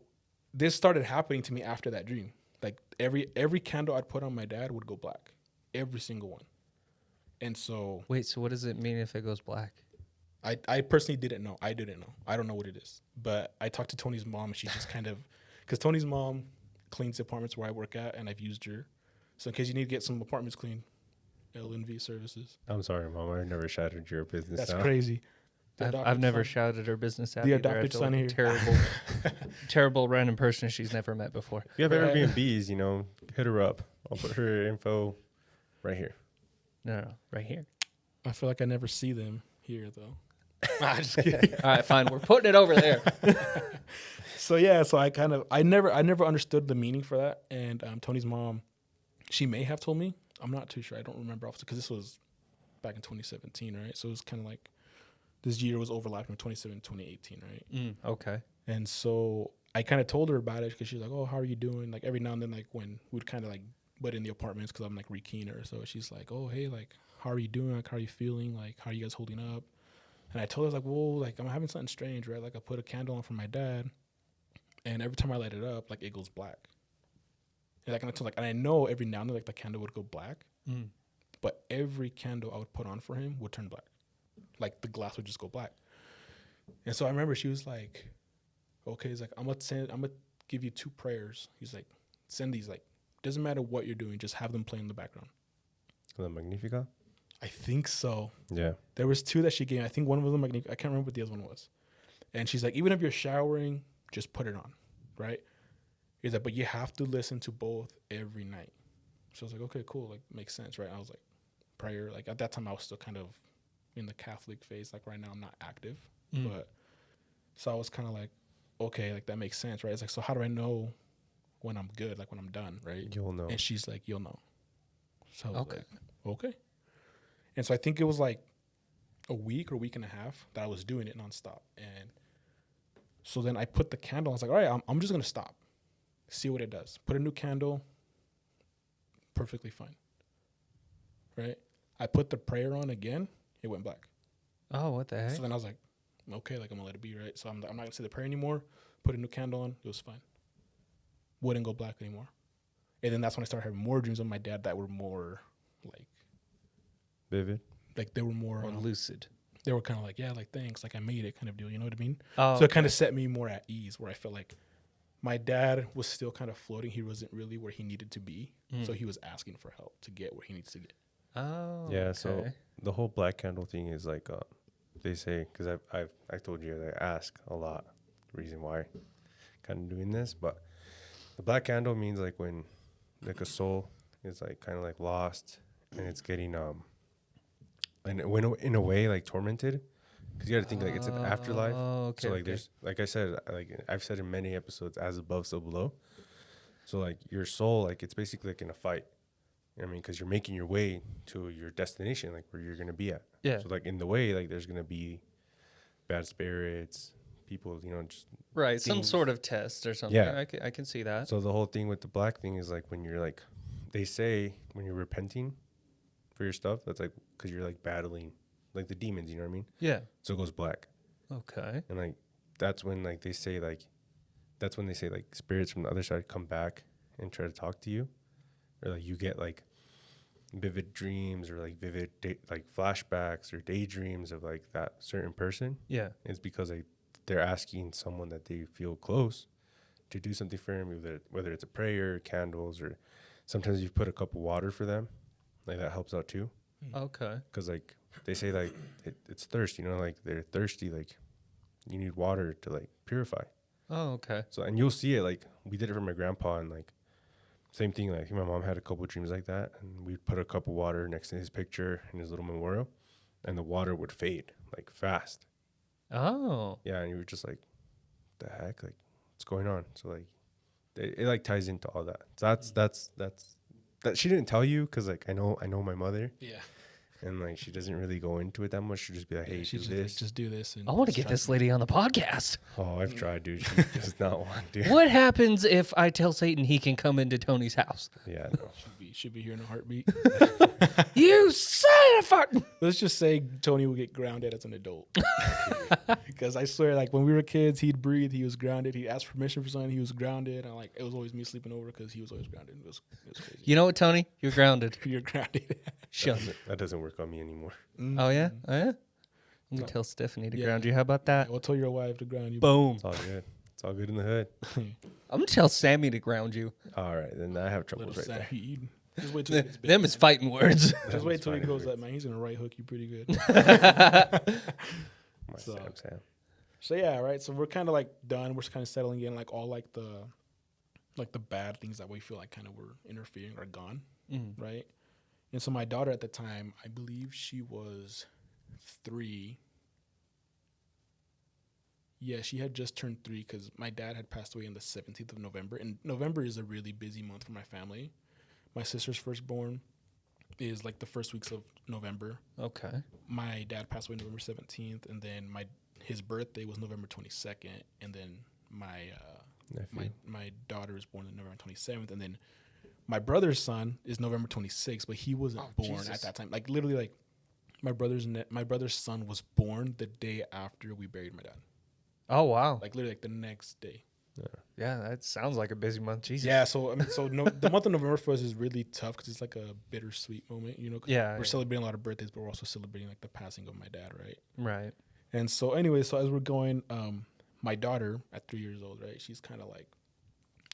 this started happening to me after that dream. Like every candle I'd put on my dad would go black, every single one. And so Wait, so what does it mean if it goes black? I personally didn't know. I didn't know. I don't know what it is. But I talked to Tony's mom, and she just kind of, because Tony's mom cleans the apartments where I work at, and I've used her. So in case you need to get some apartments cleaned, LNV services. I'm sorry, Mom. I never shattered your business. That's out. crazy. I've never shouted her business out. The either. I adopted feel son like a here. terrible, terrible random person she's never met before. If you have Airbnbs, hit her up. I'll put her info right here. No, right here. I feel like I never see them here, though. Nah, just kidding. All right, fine. We're putting it over there. So yeah, so I never understood the meaning for that. And Tony's mom, she may have told me. I'm not too sure. I don't remember often because this was back in 2017, right? So it was kind of like this year was overlapping with 2017, 2018, right? Okay. And so I kind of told her about it because she's like, "Oh, how are you doing?" Like every now and then, like when we'd kind of like butt in the apartments because I'm like rekeying her. So she's like, "Oh, hey, like how are you doing? Like how are you feeling? Like how are you guys holding up?" And I told her like, "Well, like I'm having something strange, right? Like I put a candle on for my dad, and every time I light it up, like it goes black." And like, and I know every now and then like the candle would go black, but every candle I would put on for him would turn black. Like the glass would just go black. And so I remember she was like, "Okay," he's like, I'm gonna give you 2 prayers. He's like, "Send these, like, doesn't matter what you're doing, just have them play in the background." The Magnifica? I think so. Yeah. There was 2 that she gave. I think one of them I can't remember what the other one was. And she's like, even if you're showering, just put it on, right? He's like, but you have to listen to both every night. So I was like, okay, cool, like makes sense, right? I was like, prayer, like at that time I was still kind of in the Catholic phase. Like right now I'm not active, but so I was kind of like, okay, like that makes sense, right? It's like, so how do I know when I'm good, like when I'm done, right? You'll know. And she's like, you'll know. So I was Okay. like, okay. And so I think it was like a week or week and a half that I was doing it nonstop. And so then I put the candle, I was like, all right, I'm just going to stop, see what it does. Put a new candle, perfectly fine, right? I put the prayer on again, it went black. Oh, what the heck? So then I was like, okay, like I'm going to let it be, right? So I'm not going to say the prayer anymore. Put a new candle on, it was fine. Wouldn't go black anymore. And then that's when I started having more dreams of my dad that were more like Vivid? like they were more lucid. They were kind of like, yeah, like thanks, like I made it kind of deal, you know what I mean? Oh, so it kind of set me more at ease where I felt like my dad was still kind of floating. He wasn't really where he needed to be. So he was asking for help to get where he needs to get. Oh, Yeah, okay. so the whole black candle thing is like, they say, because I told you that I ask a lot, the reason why kind of doing this, but the black candle means like when like a soul is like kind of like lost and it's getting, and when in a way like tormented, because you got to think like it's an afterlife. Okay, So like there's, like I said, like I've said in many episodes, as above, so below. So like your soul, like it's basically like in a fight. You know what I mean? Because you're making your way to your destination, like where you're gonna be at. Yeah. So like in the way, like there's gonna be bad spirits, people, just Right, some things. sort of test or something. Yeah. I can see that. So the whole thing with the black thing is like when you're like, they say when you're repenting for your stuff, that's like because you're like battling like the demons, you know what I mean? Yeah. So it goes black. Okay. And like that's when like they say like, that's when they say like spirits from the other side come back and try to talk to you, or like you get like vivid dreams or like vivid like flashbacks or daydreams of like that certain person. Yeah. It's because like they're asking someone that they feel close to do something for them, whether it's a prayer, candles, or sometimes you put a cup of water for them. Like that helps out too. Okay. Because like they say like it's thirst, like they're thirsty, like you need water to like purify. Oh, okay. So, and you'll see it, like we did it for my grandpa, and like same thing, like my mom had a couple of dreams like that, and we'd put a cup of water next to his picture in his little memorial, and the water would fade like fast. Oh. Yeah, and you were just like, the heck, like what's going on? So like it like ties into all that. So that's that she didn't tell you, because like I know my mother. Yeah. and like she doesn't really go into it that much. She'll just be like, "Hey, She's do just this." like, just do this. And I want to just get try this lady on the podcast. Oh, I've tried, dude. She does not want to. What happens if I tell Satan he can come into Tony's house? Yeah, no. Should be here in a heartbeat. You son of a fuck! Let's just say Tony will get grounded as an adult. Because I swear, like when we were kids, he'd breathe, he was grounded. He'd ask permission for something, he was grounded. And like it was always me sleeping over because he was always grounded. It was crazy. You know what, Tony? You're grounded. You're grounded. Shove it. That doesn't work on me anymore. Oh yeah? Oh yeah? I'm gonna tell Stephanie to ground you. How about that? I'll tell your wife to ground you. Boom. It's all good. It's all good in the hood. I'm gonna tell Sammy to ground you. All right, then I have troubles Little right there. Sam, just wait till he gets big. Them is fighting words. Just wait till he goes up, man. He's gonna right hook you pretty good. My So- Sam. So yeah, right. So we're kind of like done. We're kind of settling in, like all like the bad things that we feel like kind of were interfering are gone, right? And so my daughter at the time, I believe she was 3. Yeah, she had just turned 3 because my dad had passed away on the 17th of November, and November is a really busy month for my family. My sister's firstborn is like the first weeks of November. Okay. My dad passed away November 17th, and then his birthday was November 22nd, and then my daughter was born on November 27th, and then my brother's son is November 26th, but he wasn't born at that time. Like literally, like my brother's son was born the day after we buried my dad. Oh wow. Like literally, like the next day. Yeah, that sounds like a busy month. Jesus. Yeah, so I mean, the month of November for us is really tough because it's like a bittersweet moment, you know. 'Cause we're celebrating a lot of birthdays, but we're also celebrating like the passing of my dad, right? Right. And so anyway, so as we're going, my daughter at 3 years old, right? She's kind of like,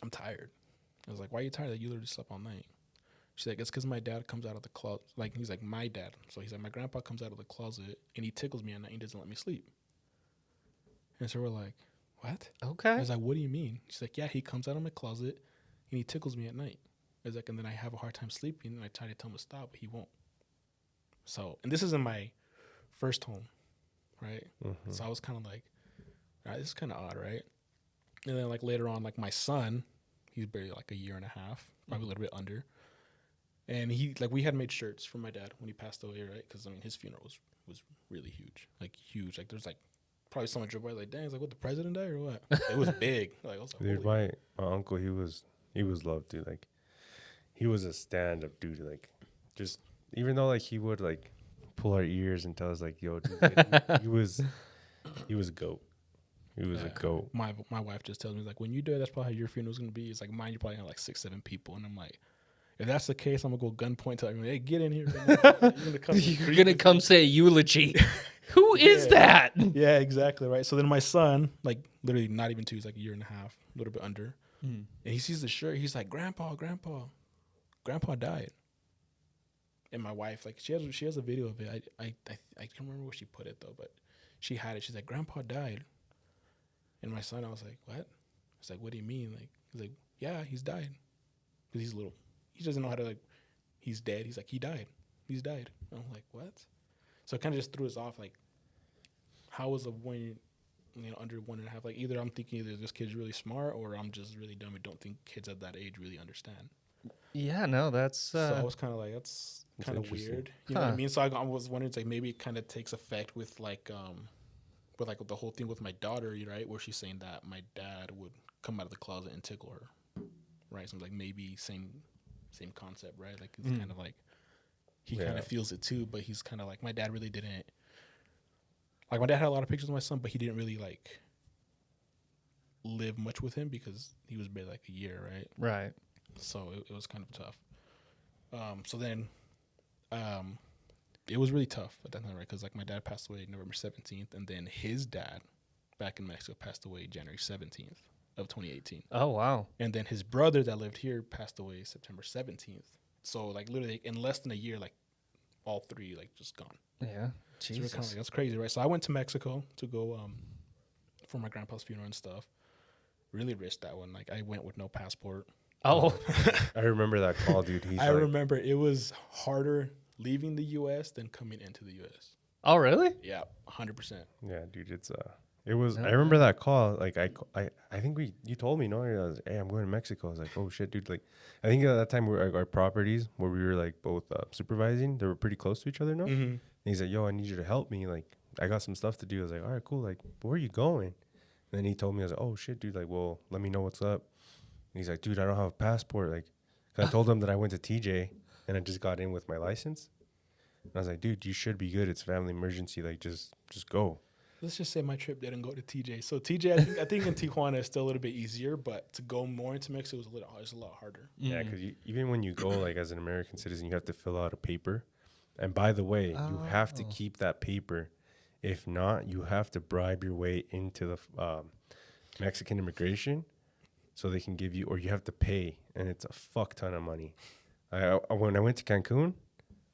I'm tired. I was like, why are you tired? Like, you literally slept all night. She's like, it's because my dad comes out of the closet. Like, he's like, my dad. So he's like, my grandpa comes out of the closet and he tickles me at night and doesn't let me sleep. And so we're like, what? Okay. I was like, what do you mean? She's like, yeah, he comes out of my closet and he tickles me at night. I was like, and then I have a hard time sleeping and I try to tell him to stop, but he won't. So, and this is in my first home, right? Mm-hmm. So I was kind of like, all right, this is kind of odd, right? And then like later on, like my son, he's barely like a year and a half, probably a little bit under. And he, like, we had made shirts for my dad when he passed away, right? Because, I mean, his funeral was really huge. Like, huge. Like, there's, like, probably someone drove by, like, dang, it's like, what, the president died or what? It was big. Like, I was like, Dude, my uncle, he was loved, dude. Like, he was a stand-up dude. Like, just, even though, like, he would, like, pull our ears and tell us, like, yo, dude, like, he was a goat. He was a goat. My wife just tells me, like, when you do it, that's probably how your funeral's going to be. It's like, mine, you're probably going to have, like, 6-7 people. And I'm like, if that's the case, I'm gonna go gunpoint to everyone. Hey, get in here! You're gonna come say a eulogy. Who is that? Yeah, exactly right. So then my son, like literally not even 2, he's like a year and a half, a little bit under, and he sees the shirt. He's like, Grandpa died. And my wife, like, she has a video of it. I can't remember where she put it though, but she had it. She's like, Grandpa died. And my son, I was like, what? I was like, what do you mean? Like, he's like, yeah, he's died because he's little. He doesn't know how to, like, he's dead. He's like, he died. He's died. I'm like, what? So it kind of just threw us off. Like, how is a one, under 1.5? Like, either I'm thinking either this kid's really smart or I'm just really dumb and don't think kids at that age really understand. Yeah, no, that's. So I was kind of like, that's kind of weird. You know what I mean? So I was wondering, it's like maybe it kind of takes effect with like the whole thing with my daughter, right? Where she's saying that my dad would come out of the closet and tickle her, right? So I'm like, maybe same concept, right? Like it's kind of like he kind of feels it too, but he's kind of like, my dad really didn't. Like, my dad had a lot of pictures of my son, but he didn't really like live much with him because he was barely like a year, right? Right. So it was kind of tough. So then it was really tough at that time, right? Because like my dad passed away November 17th, and then his dad back in Mexico passed away January 17th of 2018. Oh wow. And then his brother that lived here passed away September 17th. So like literally in less than a year, like all 3 like just gone. Yeah. Jesus. So we're kind of like, that's crazy, right? So I went to Mexico to go for my grandpa's funeral and stuff. Really risked that one. Like I went with no passport. Oh. I remember that call, dude. I remember it was harder leaving the U.S. than coming into the U.S. Oh really? Yeah, 100%. Yeah, dude, It was. No, I remember that call. Like I think you told me, no. I was, hey, I'm going to Mexico. I was like, oh shit, dude. Like, I think at that time our properties where we were like both supervising, they were pretty close to each other. No. Mm-hmm. And he's like, yo, I need you to help me. Like, I got some stuff to do. I was like, all right, cool. Like, where are you going? And then he told me, I was like, oh shit, dude. Like, well, let me know what's up. And he's like, dude, I don't have a passport. Like, 'cause I told him that I went to TJ and I just got in with my license. And I was like, dude, you should be good. It's family emergency. Like, just go. Let's just say my trip didn't go to TJ. So TJ, I think in Tijuana is still a little bit easier, but to go more into Mexico was a lot harder. Yeah, because even when you go, like, as an American citizen, you have to fill out a paper. And by the way, you have to keep that paper. If not, you have to bribe your way into the Mexican immigration so they can give you, or you have to pay. And it's a fuck ton of money. When I went to Cancun,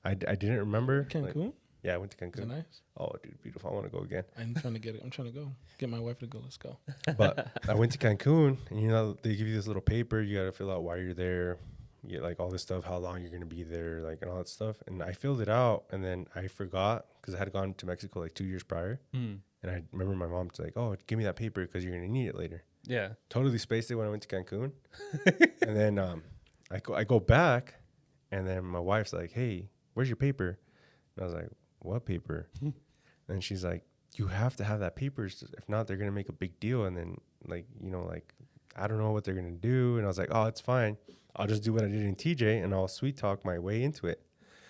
I didn't remember. Cancun? Like, yeah, I went to Cancun. Is it nice? Oh, dude, beautiful. I want to go again. I'm trying to go. Get my wife to go. Let's go. But I went to Cancun, and you know they give you this little paper. You got to fill out why you're there. You get like all this stuff, how long you're gonna be there, like, and all that stuff. And I filled it out, and then I forgot because I had gone to Mexico like 2 year prior. And I remember my mom's like, "Oh, give me that paper because you're gonna need it later." Yeah. Totally spaced it when I went to Cancun, and then I go back, and then my wife's like, "Hey, where's your paper?" And I was like, "What paper?" And she's like, "You have to have that paper. If not, they're gonna make a big deal." And then like, you know, like, I don't know what they're gonna do. And I was like, "Oh, it's fine. I'll just do what I did in TJ, and I'll sweet talk my way into it."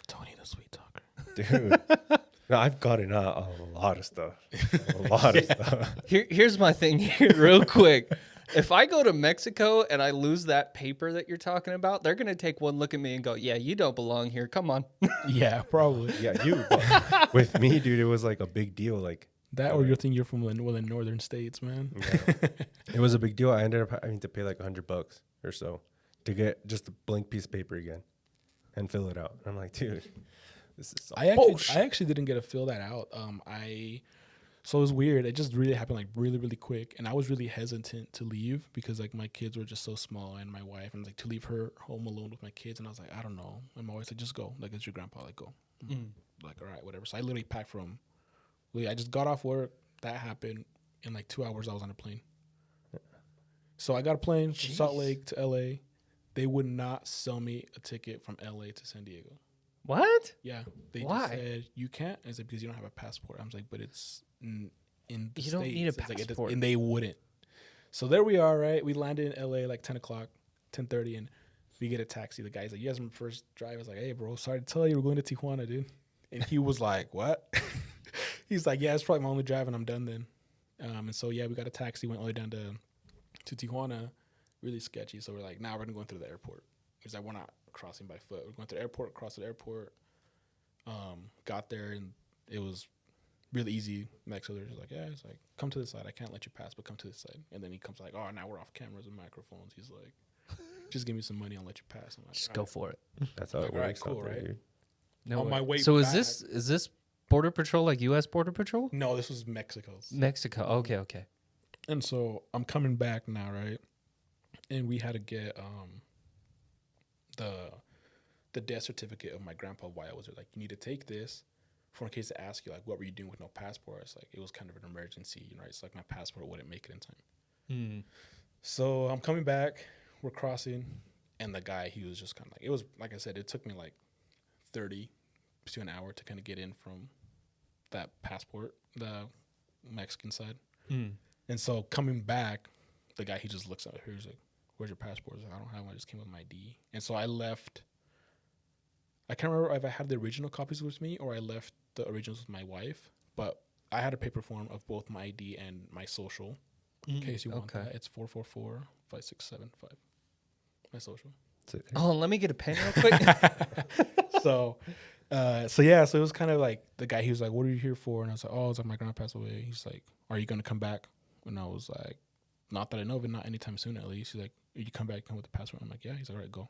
Tony the sweet talker. Dude. No, I've gotten out a lot of stuff. A lot of stuff. Here's my thing here, real quick. If I go to Mexico and I lose that paper that you're talking about, they're gonna take one look at me and go, "Yeah, you don't belong here. Come on." Yeah, probably. Yeah, but with me, dude, it was like a big deal. Like That or you think you're from one of the northern states, man. yeah. It was a big deal. I ended up having to pay like $100 or so to get just a blank piece of paper again and fill it out. And I'm like, dude, this is so I actually didn't get to fill that out. So it was weird. It just really happened like really, really quick. And I was really hesitant to leave because like my kids were just so small and my wife, and like to leave her home alone with my kids. And I was like, I don't know. And my wife said, just go. Like, it's your grandpa. Like, go. Like, all right, whatever. So I literally packed from, I just got off work. That happened. In like 2 hours, I was on a plane. So I got a plane from Salt Lake to LA. They would not sell me a ticket from LA to San Diego. What? Yeah. They Why? just said, you can't. I said, because you don't have a passport. I was like, but it's in the You States. don't need a It's like, passport. and they wouldn't. So there we are, right? We landed in LA like 10 o'clock, 10:30, and we get a taxi. The guy's like, you guys are my first drive. I was like, hey, bro, sorry to tell you, we're going to Tijuana, dude. And he was like, what? He's like, yeah, it's probably my only drive, and I'm done then. And so, yeah, we got a taxi, went all the way down to Tijuana. Really sketchy. So we're like, nah, we're going to go through the airport. He's like, we're not crossing by foot. We're going to the airport, cross the airport. Got there, and it was really easy. Mexico, they're just like, yeah, it's like, come to this side. I can't let you pass, but come to this side. And then he comes like, oh, now we're off cameras and microphones. He's like, just give me some money, I'll let you pass. I'm like, Just all go right. for it. That's how it Like, all right, works. cool, Out there, right? dude. No On way. my way So back- is this Border Patrol, like U.S. Border Patrol? No, this was Mexico's. Mexico. Okay. And so I'm coming back now, right? And we had to get the death certificate of my grandpa while I was there. Like, you need to take this for in case they ask you, like, what were you doing with no passport? It's like, it was kind of an emergency, you know, it's like my passport wouldn't make it in time. So I'm coming back, we're crossing, and the guy, he was just kind of like, it was, like I said, it took me like 30 to an hour to kind of get in from that passport, the Mexican side. And so coming back, the guy, he just looks at me, he's like, where's your passport? I was like, I don't have one, I just came with my ID. And so I left, I can't remember if I had the original copies with me or I left the originals with my wife, but I had a paper form of both my ID and my social. In case you want that, it's 444-5675. My social. That's it. Oh, let me get a pen real quick. So it was kind of like the guy, he was like, what are you here for? And I was like, oh, it's like my grandpa passed away. He's like, are you going to come back? And I was like, not that I know of it, not anytime soon at least. He's like, you come back, come with the passport. I'm like, yeah. He's like, all right, go.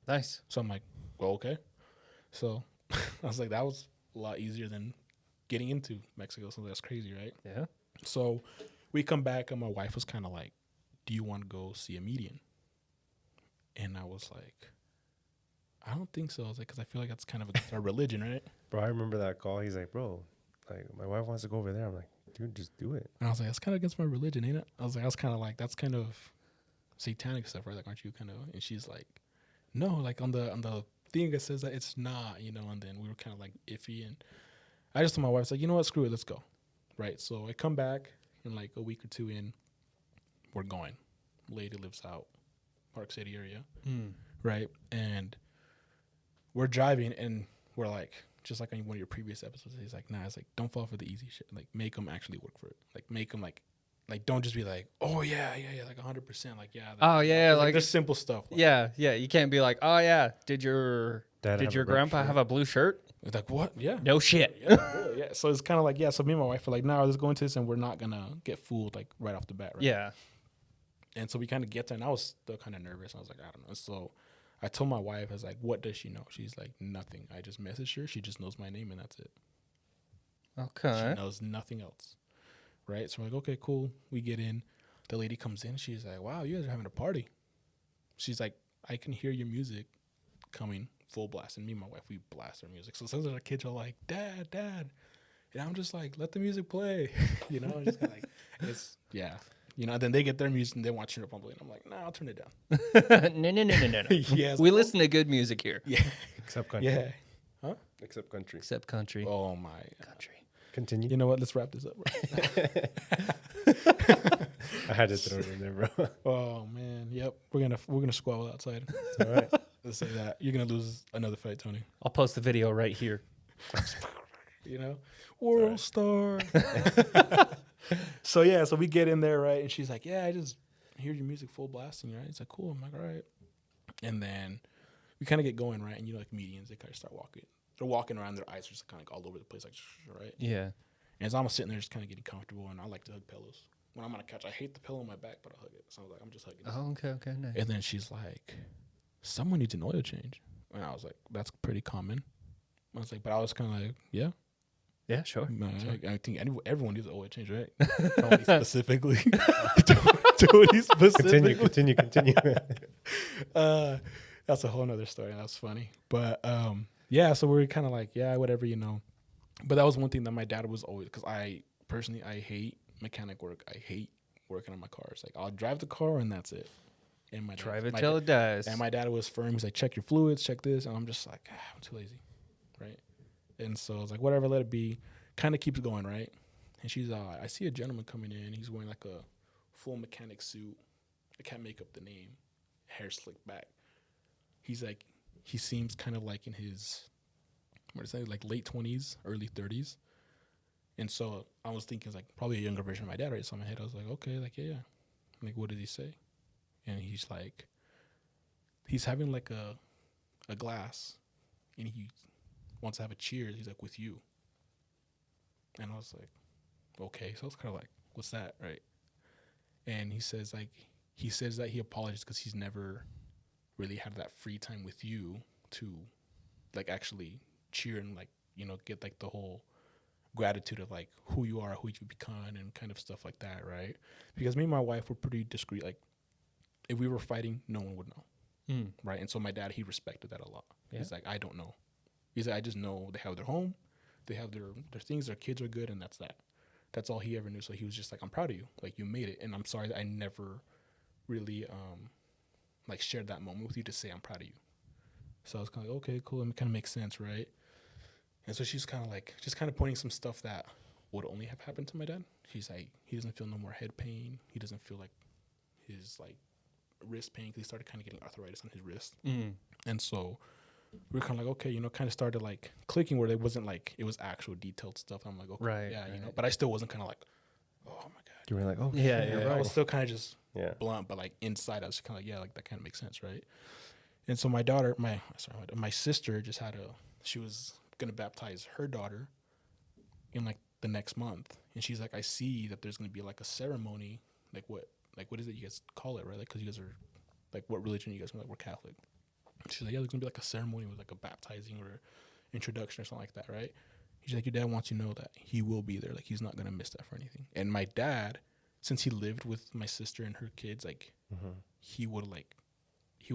Nice. So I'm like, well, okay. So I was like, that was a lot easier than getting into Mexico. So that's crazy, right? Yeah. So we come back and my wife was kind of like, do you want to go see a medium? And I was like, I don't think so. I was like, because I feel like that's kind of against our religion, right? Bro, I remember that call. He's like, bro, like, my wife wants to go over there. I'm like, dude, just do it. And I was like, that's kind of against my religion, ain't it? I was like, that's kind of satanic stuff, right? Like, aren't you kind of? And she's like, no, like on the thing it says that it's not, you know. And then we were kind of like iffy, and I just told my wife, it's like, you know what, screw it, let's go, right? So I come back in like a week or two in, we're going. Lady lives out Park City area, right? And we're driving, and we're like, just like on one of your previous episodes, he's like, nah, it's like, don't fall for the easy shit. Like, make them actually work for it. Like, make them like, don't just be like, oh yeah, like 100%, like yeah. Oh yeah, like there's simple stuff. Like, yeah. You can't be like, oh yeah, did your grandpa have a blue shirt? It's like, what? Yeah. No shit. Yeah, really, yeah. So it's kind of like, yeah. So me and my wife are like, nah, let's go into this, and we're not gonna get fooled like right off the bat, right? Yeah. And so we kind of get there, and I was still kind of nervous. I was like, I don't know. So I told my wife, I was like, what does she know? She's like, nothing. I just messaged her. She just knows my name, and that's it. Okay. She knows nothing else. Right? So we're like, okay, cool. We get in. The lady comes in. She's like, wow, you guys are having a party. She's like, I can hear your music coming full blast. And me and my wife, we blast our music. So some of our kids are like, Dad. And I'm just like, let the music play. You know, just kind of like, it's, yeah. You know, and then they get their music and they want to turn it up. And I'm like, nah, I'll turn it down. No. Yes. We listen to good music here. Yeah. Except country. Yeah. Huh? Except country. Except country. Oh, my. Country. Continue. You know what? Let's wrap this up. I had to throw it in there, bro. Oh, man. Yep. We're gonna squabble outside. All right. Let's say that. You're going to lose another fight, Tony. I'll post the video right here. You know? World star. So, yeah. So we get in there, right? And she's like, yeah, I just hear your music full blasting, right? It's like, cool. I'm like, all right. And then we kind of get going, right? And, you know, like comedians, they kind of start walking. They're walking around. Their eyes are just kind of like all over the place, like, right? Yeah. And as I'm sitting there just kind of getting comfortable, and I like to hug pillows. When I'm on a couch, I hate the pillow on my back, but I hug it. So I was like, I'm just hugging it. Oh, okay, nice. And then she's like, someone needs an oil change. And I was like, that's pretty common. I was like, but I was kind of like, yeah. Yeah, sure. I think everyone needs an oil change, right? Tony specifically. Tony specifically. Continue. That's a whole nother story. That's funny. But yeah, so we were kind of like, yeah, whatever, you know. But that was one thing that my dad was always, because I hate mechanic work. I hate working on my cars. Like, I'll drive the car and that's it. And drive it till it dies. And my dad was firm. He's like, check your fluids, check this. And I'm just like, I'm too lazy, right? And so I was like, whatever, let it be. Kind of keeps going, right? And she's, I see a gentleman coming in. He's wearing like a full mechanic suit. I can't make up the name. Hair slicked back. He's like, he seems kind of like in his, like late 20s, early 30s. And so I was thinking, like, probably a younger version of my dad, right? So in my head, I was like, okay, like, yeah. I'm like, what did he say? And he's like, he's having like a glass, and he wants to have a cheers. He's like, with you. And I was like, okay. So I was kind of like, what's that, right? And he says that he apologizes because he's never really had that free time with you to, like, actually cheer and, like, you know, get like the whole gratitude of like who you are, who you've become, and kind of stuff like that, right? Because me and my wife were pretty discreet. Like, if we were fighting, no one would know, right? And so my dad, he respected that a lot. Yeah. He's like, I don't know. He's like, I just know they have their home, they have their things, their kids are good, and that's that. That's all he ever knew. So he was just like, I'm proud of you. Like, you made it. And I'm sorry that I never really like shared that moment with you to say I'm proud of you. So I was kind of like, okay, cool. And it kind of makes sense, right? And so she's kind of like, just kind of pointing some stuff that would only have happened to my dad. She's like, he doesn't feel no more head pain. He doesn't feel like his like wrist pain, because he started kind of getting arthritis on his wrist. And so we were kind of like, okay, you know, kind of started like clicking where it wasn't like, it was actual detailed stuff. I'm like, okay, right, yeah, you know, but I still wasn't kind of like, oh my God. You were like, oh, yeah, shit, yeah. you're I right. was still kind of just blunt, but like inside I was kind of like, yeah, like that kind of makes sense, right? And so my sister just she was going to baptize her daughter in like the next month. And she's like, I see that there's going to be like a ceremony. Like what is it you guys call it, right? Like, because you guys are, like, what religion you guys are? Like, we're Catholic. She's like, yeah, there's going to be like a ceremony with like a baptizing or introduction or something like that, right? He's like, your dad wants you to know that he will be there. Like, he's not going to miss that for anything. And my dad, since he lived with my sister and her kids, like, he would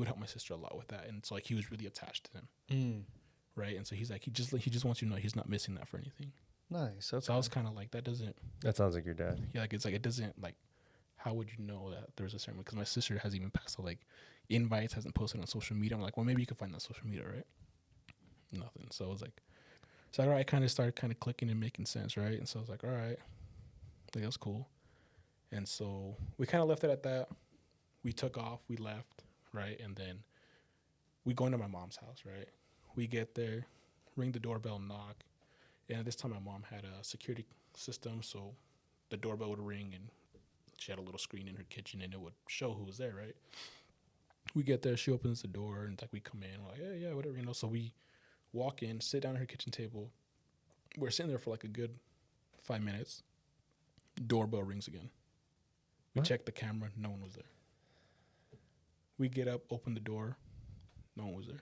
help my sister a lot with that. And so, like, he was really attached to them. Right? And so he's like, he just wants you to know he's not missing that for anything. Nice. Okay. So I was kind of like, that doesn't. That sounds like your dad. Yeah, like it's like it doesn't like. How would you know that there's a ceremony? Because my sister hasn't even passed out like invites, hasn't posted on social media. I'm like, well, maybe you can find that on social media, right? Nothing. So I was like, all right, kind of started kind of clicking and making sense, right? And so I was like, all right, like, that's cool. And so we kind of left it at that. We took off, we left, right? And then we go into my mom's house, right? We get there, ring the doorbell, knock. And at this time, my mom had a security system, so the doorbell would ring and she had a little screen in her kitchen and it would show who was there, right? We get there, she opens the door and like we come in, we're like, yeah, whatever, So we walk in, sit down at her kitchen table. We're sitting there for like a good 5 minutes. Doorbell rings again. We check the camera, no one was there. We get up, open the door, no one was there.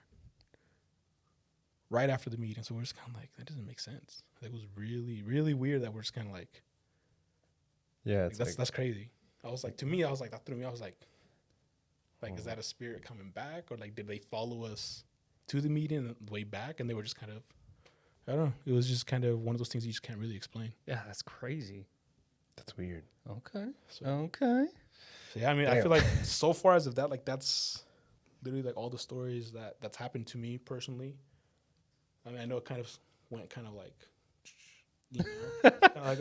Right after the meeting, so we're just kind of like, that doesn't make sense. It was really, really weird that we're just kind of like, Yeah, like, that's crazy. I was like, to me, that threw me. I was like, is that a spirit coming back, or like, did they follow us to the meeting and the way back, and they were just kind of, I don't know. It was just kind of one of those things you just can't really explain. Yeah, that's crazy. That's weird. Okay. So, Okay. so yeah, I mean, Damn. I feel like so far as of that, like that's literally like all the stories that's happened to me personally. I mean, I know it kind of went kind of like.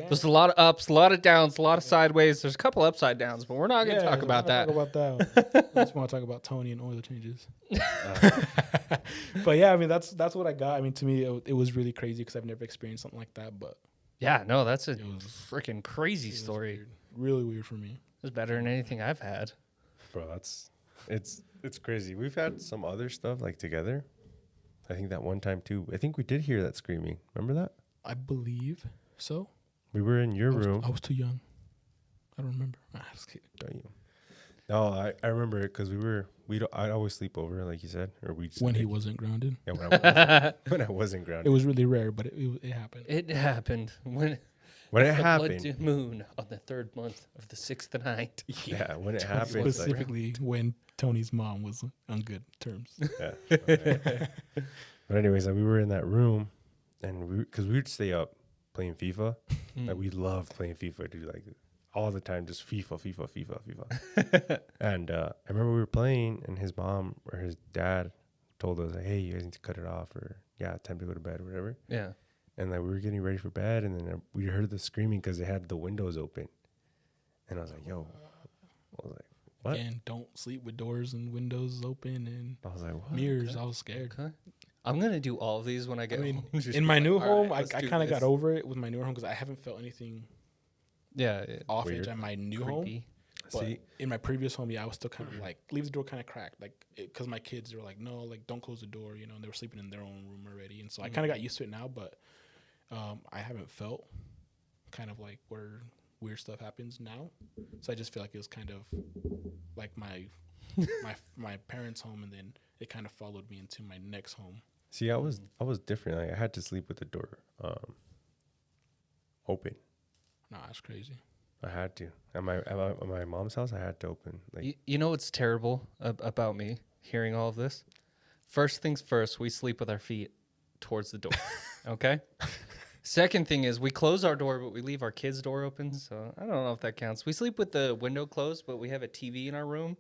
There's a lot of ups, a lot of downs, a lot of sideways. There's a couple upside downs, but we're not going to talk about that. Talk about that. I just want to talk about Tony and oil changes. But yeah, I mean that's what I got. I mean, to me, it was really crazy because I've never experienced something like that. But Yeah, no, that's a It was- freaking crazy it was story. weird. Really weird for me. It's better than anything I've had. Bro, it's crazy. We've had some other stuff like together. I think that one time too. I think we did hear that screaming. Remember that? I believe so. We were in your room. I was too young. I don't remember. Just kidding. Don't you? No, I remember it because I'd always sleep over, like you said, or we'd When he wasn't grounded. Yeah, when I wasn't grounded. It was really rare, but it happened. It happened when it the happened. blood moon on the 3rd month of the 6th night. Yeah, when it happened. Like, Specifically when Tony's mom was on good terms. yeah. But anyways, we were in that room, and because we would stay up playing FIFA. Like we loved playing FIFA, dude. Like all the time, just FIFA. And I remember we were playing, and his mom or his dad told us, like, "Hey, you guys need to cut it off," or "Yeah, time to go to bed," or whatever. Yeah. And like we were getting ready for bed, and then we heard the screaming because they had the windows open. And I was like, "Yo," I was like, "What?" And don't sleep with doors and windows open and I was like, "What?" mirrors. I was scared. Okay. I'm going to do all of these when I get I mean, home. Just in be my like, new "All home, right, let's I do kind of this." got over it with my newer home because I haven't felt anything Yeah. off Weird. edge at my new home. Creepy. But See, in my previous home, I was still kind of like, leave the door kind of cracked. Like, because my kids, they were like, no, like, don't close the door, and they were sleeping in their own room already. And so I kind of got used to it now, but I haven't felt kind of like where weird stuff happens now. So I just feel like it was kind of like my parents' home, and then it kind of followed me into my next home. see, I was different. Like I had to sleep with the door open. No, that's crazy. I had to. At my mom's house, I had to open. Like You know what's terrible about me hearing all of this? First things first, we sleep with our feet towards the door. Okay? Second thing is we close our door, but we leave our kids' door open. So I don't know if that counts. We sleep with the window closed, but we have a TV in our room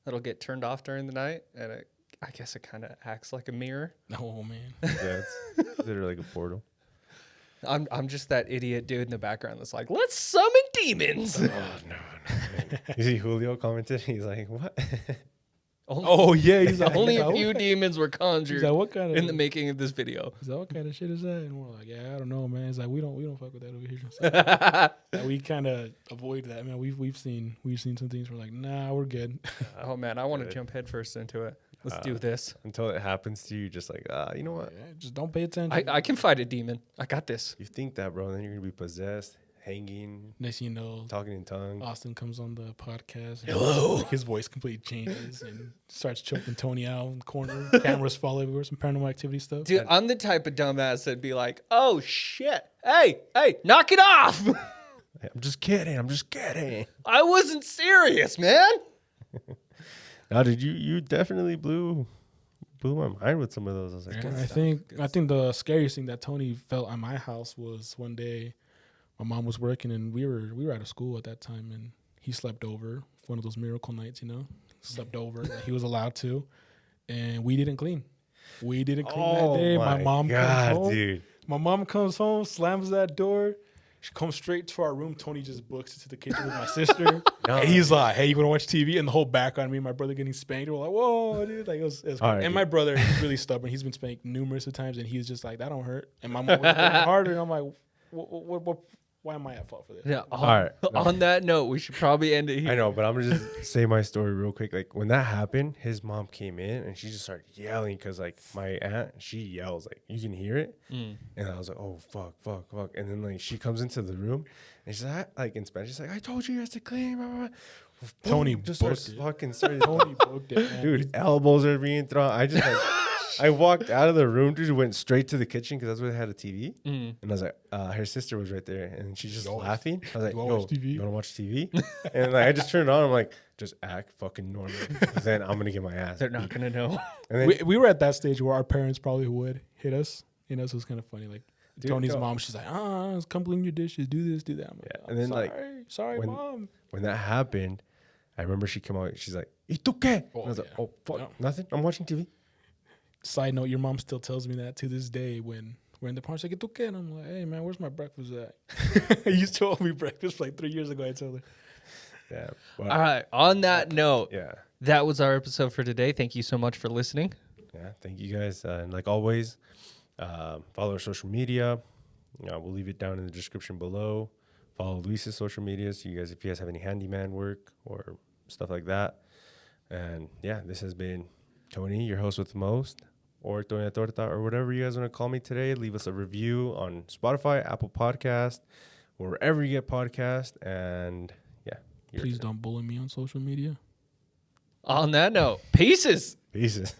that'll get turned off during the night. And I guess it kind of acts like a mirror. Oh, man. yeah, it's considered like a portal. I'm just that idiot dude in the background that's like, let's summon demons. No. You see Julio commented. He's like, "What?" Oh, yeah. He's like, Only a "What few demons were He's conjured like, what kind of in the making of this video. He's like, what kind of shit is that? And we're like, yeah, I don't know, man. It's like we don't fuck with that over here. So, we kind of avoid that. I mean, we've seen some things. We're like, nah, we're good. Oh man, I want to Good. jump headfirst into it. Let's do this. Until it happens to you, just like, you know what? Yeah, just don't pay attention. I can fight a demon. I got this. You think that, bro? Then you're gonna be possessed, hanging, Next thing you know, talking in tongues. Austin comes on the podcast. Hello. His voice completely changes and starts choking Tony out in the corner. Cameras fall everywhere. Some paranormal activity stuff. Dude, I'm the type of dumbass that'd be like, oh shit. Hey, knock it off. I'm just kidding. I wasn't serious, man. Now, did you definitely blew blew my mind with some of those. I was like, And "Damn." I think the scariest thing that Tony felt at my house was one day my mom was working and we were out of school at that time, and he slept over. One of those miracle nights, you know. Slept over. He was allowed to, and we didn't clean. We didn't clean that day. My mom comes home. Dude. My mom comes home, slams that door. She comes straight to our room. Tony just books into the kitchen with my sister. And he's like, "Hey, you want to watch TV?" And the whole background, me and my brother getting spanked. We're like, "Whoa, dude!" Like it was All right, and dude. my brother is really stubborn. He's been spanked numerous of times, and he's just like, "That don't hurt." And my mom was going harder, and I'm like, "What? Why am I at fault for this?" Yeah. right. On that note, we should probably end it here. I know, but I'm gonna just say my story real quick. Like when that happened, his mom came in and she just started yelling because like my aunt, she yells like you can hear it, and I was like, oh fuck, and then like she comes into the room and she's like in Spanish, she's like, I told you guys to clean. Blah, blah, blah. Tony just booked starts it. fucking started. Tony booked it, man. Dude, elbows are being thrown. I just like. I walked out of the room, dude, went straight to the kitchen because that's where they had a TV. And I was like, her sister was right there, and she's just laughing. I was like, you wanna yo, watch TV? you want to watch TV? And like, I just turned it on. I'm like, just act fucking normal. Then I'm going to get my ass. They're not gonna know. And then, We were at that stage where our parents probably would hit us. You know, so it was kind of funny. Like Dude, Tony's no. mom, she's like, come clean your dishes, do this, do that. I'm like, Yeah, and then, like, sorry, when- mom. when that happened, I remember she came out. She's like, ¿Y tú qué? Oh, And I was like, yeah. oh, fuck, Yeah. nothing. I'm watching TV. Side note, your mom still tells me that to this day when we're in the park. She's like, ¿Y tú qué? And I'm like, hey, man, where's my breakfast at? You told me breakfast like 3 years ago. I told her. Yeah. But, All right. On that note, yeah. that was our episode for today. Thank you so much for listening. Yeah. Thank you guys. And like always, follow our social media. We'll leave it down in the description below. Follow Luis's social media. So you guys, if you guys have any handyman work or stuff like that. And yeah, this has been Tony, your host with the most, or Toña Torta, or whatever you guys want to call me today. Leave us a review on Spotify, Apple Podcast, wherever you get podcast. And yeah, Please don't bully me on social media. On that note, pieces. Peace.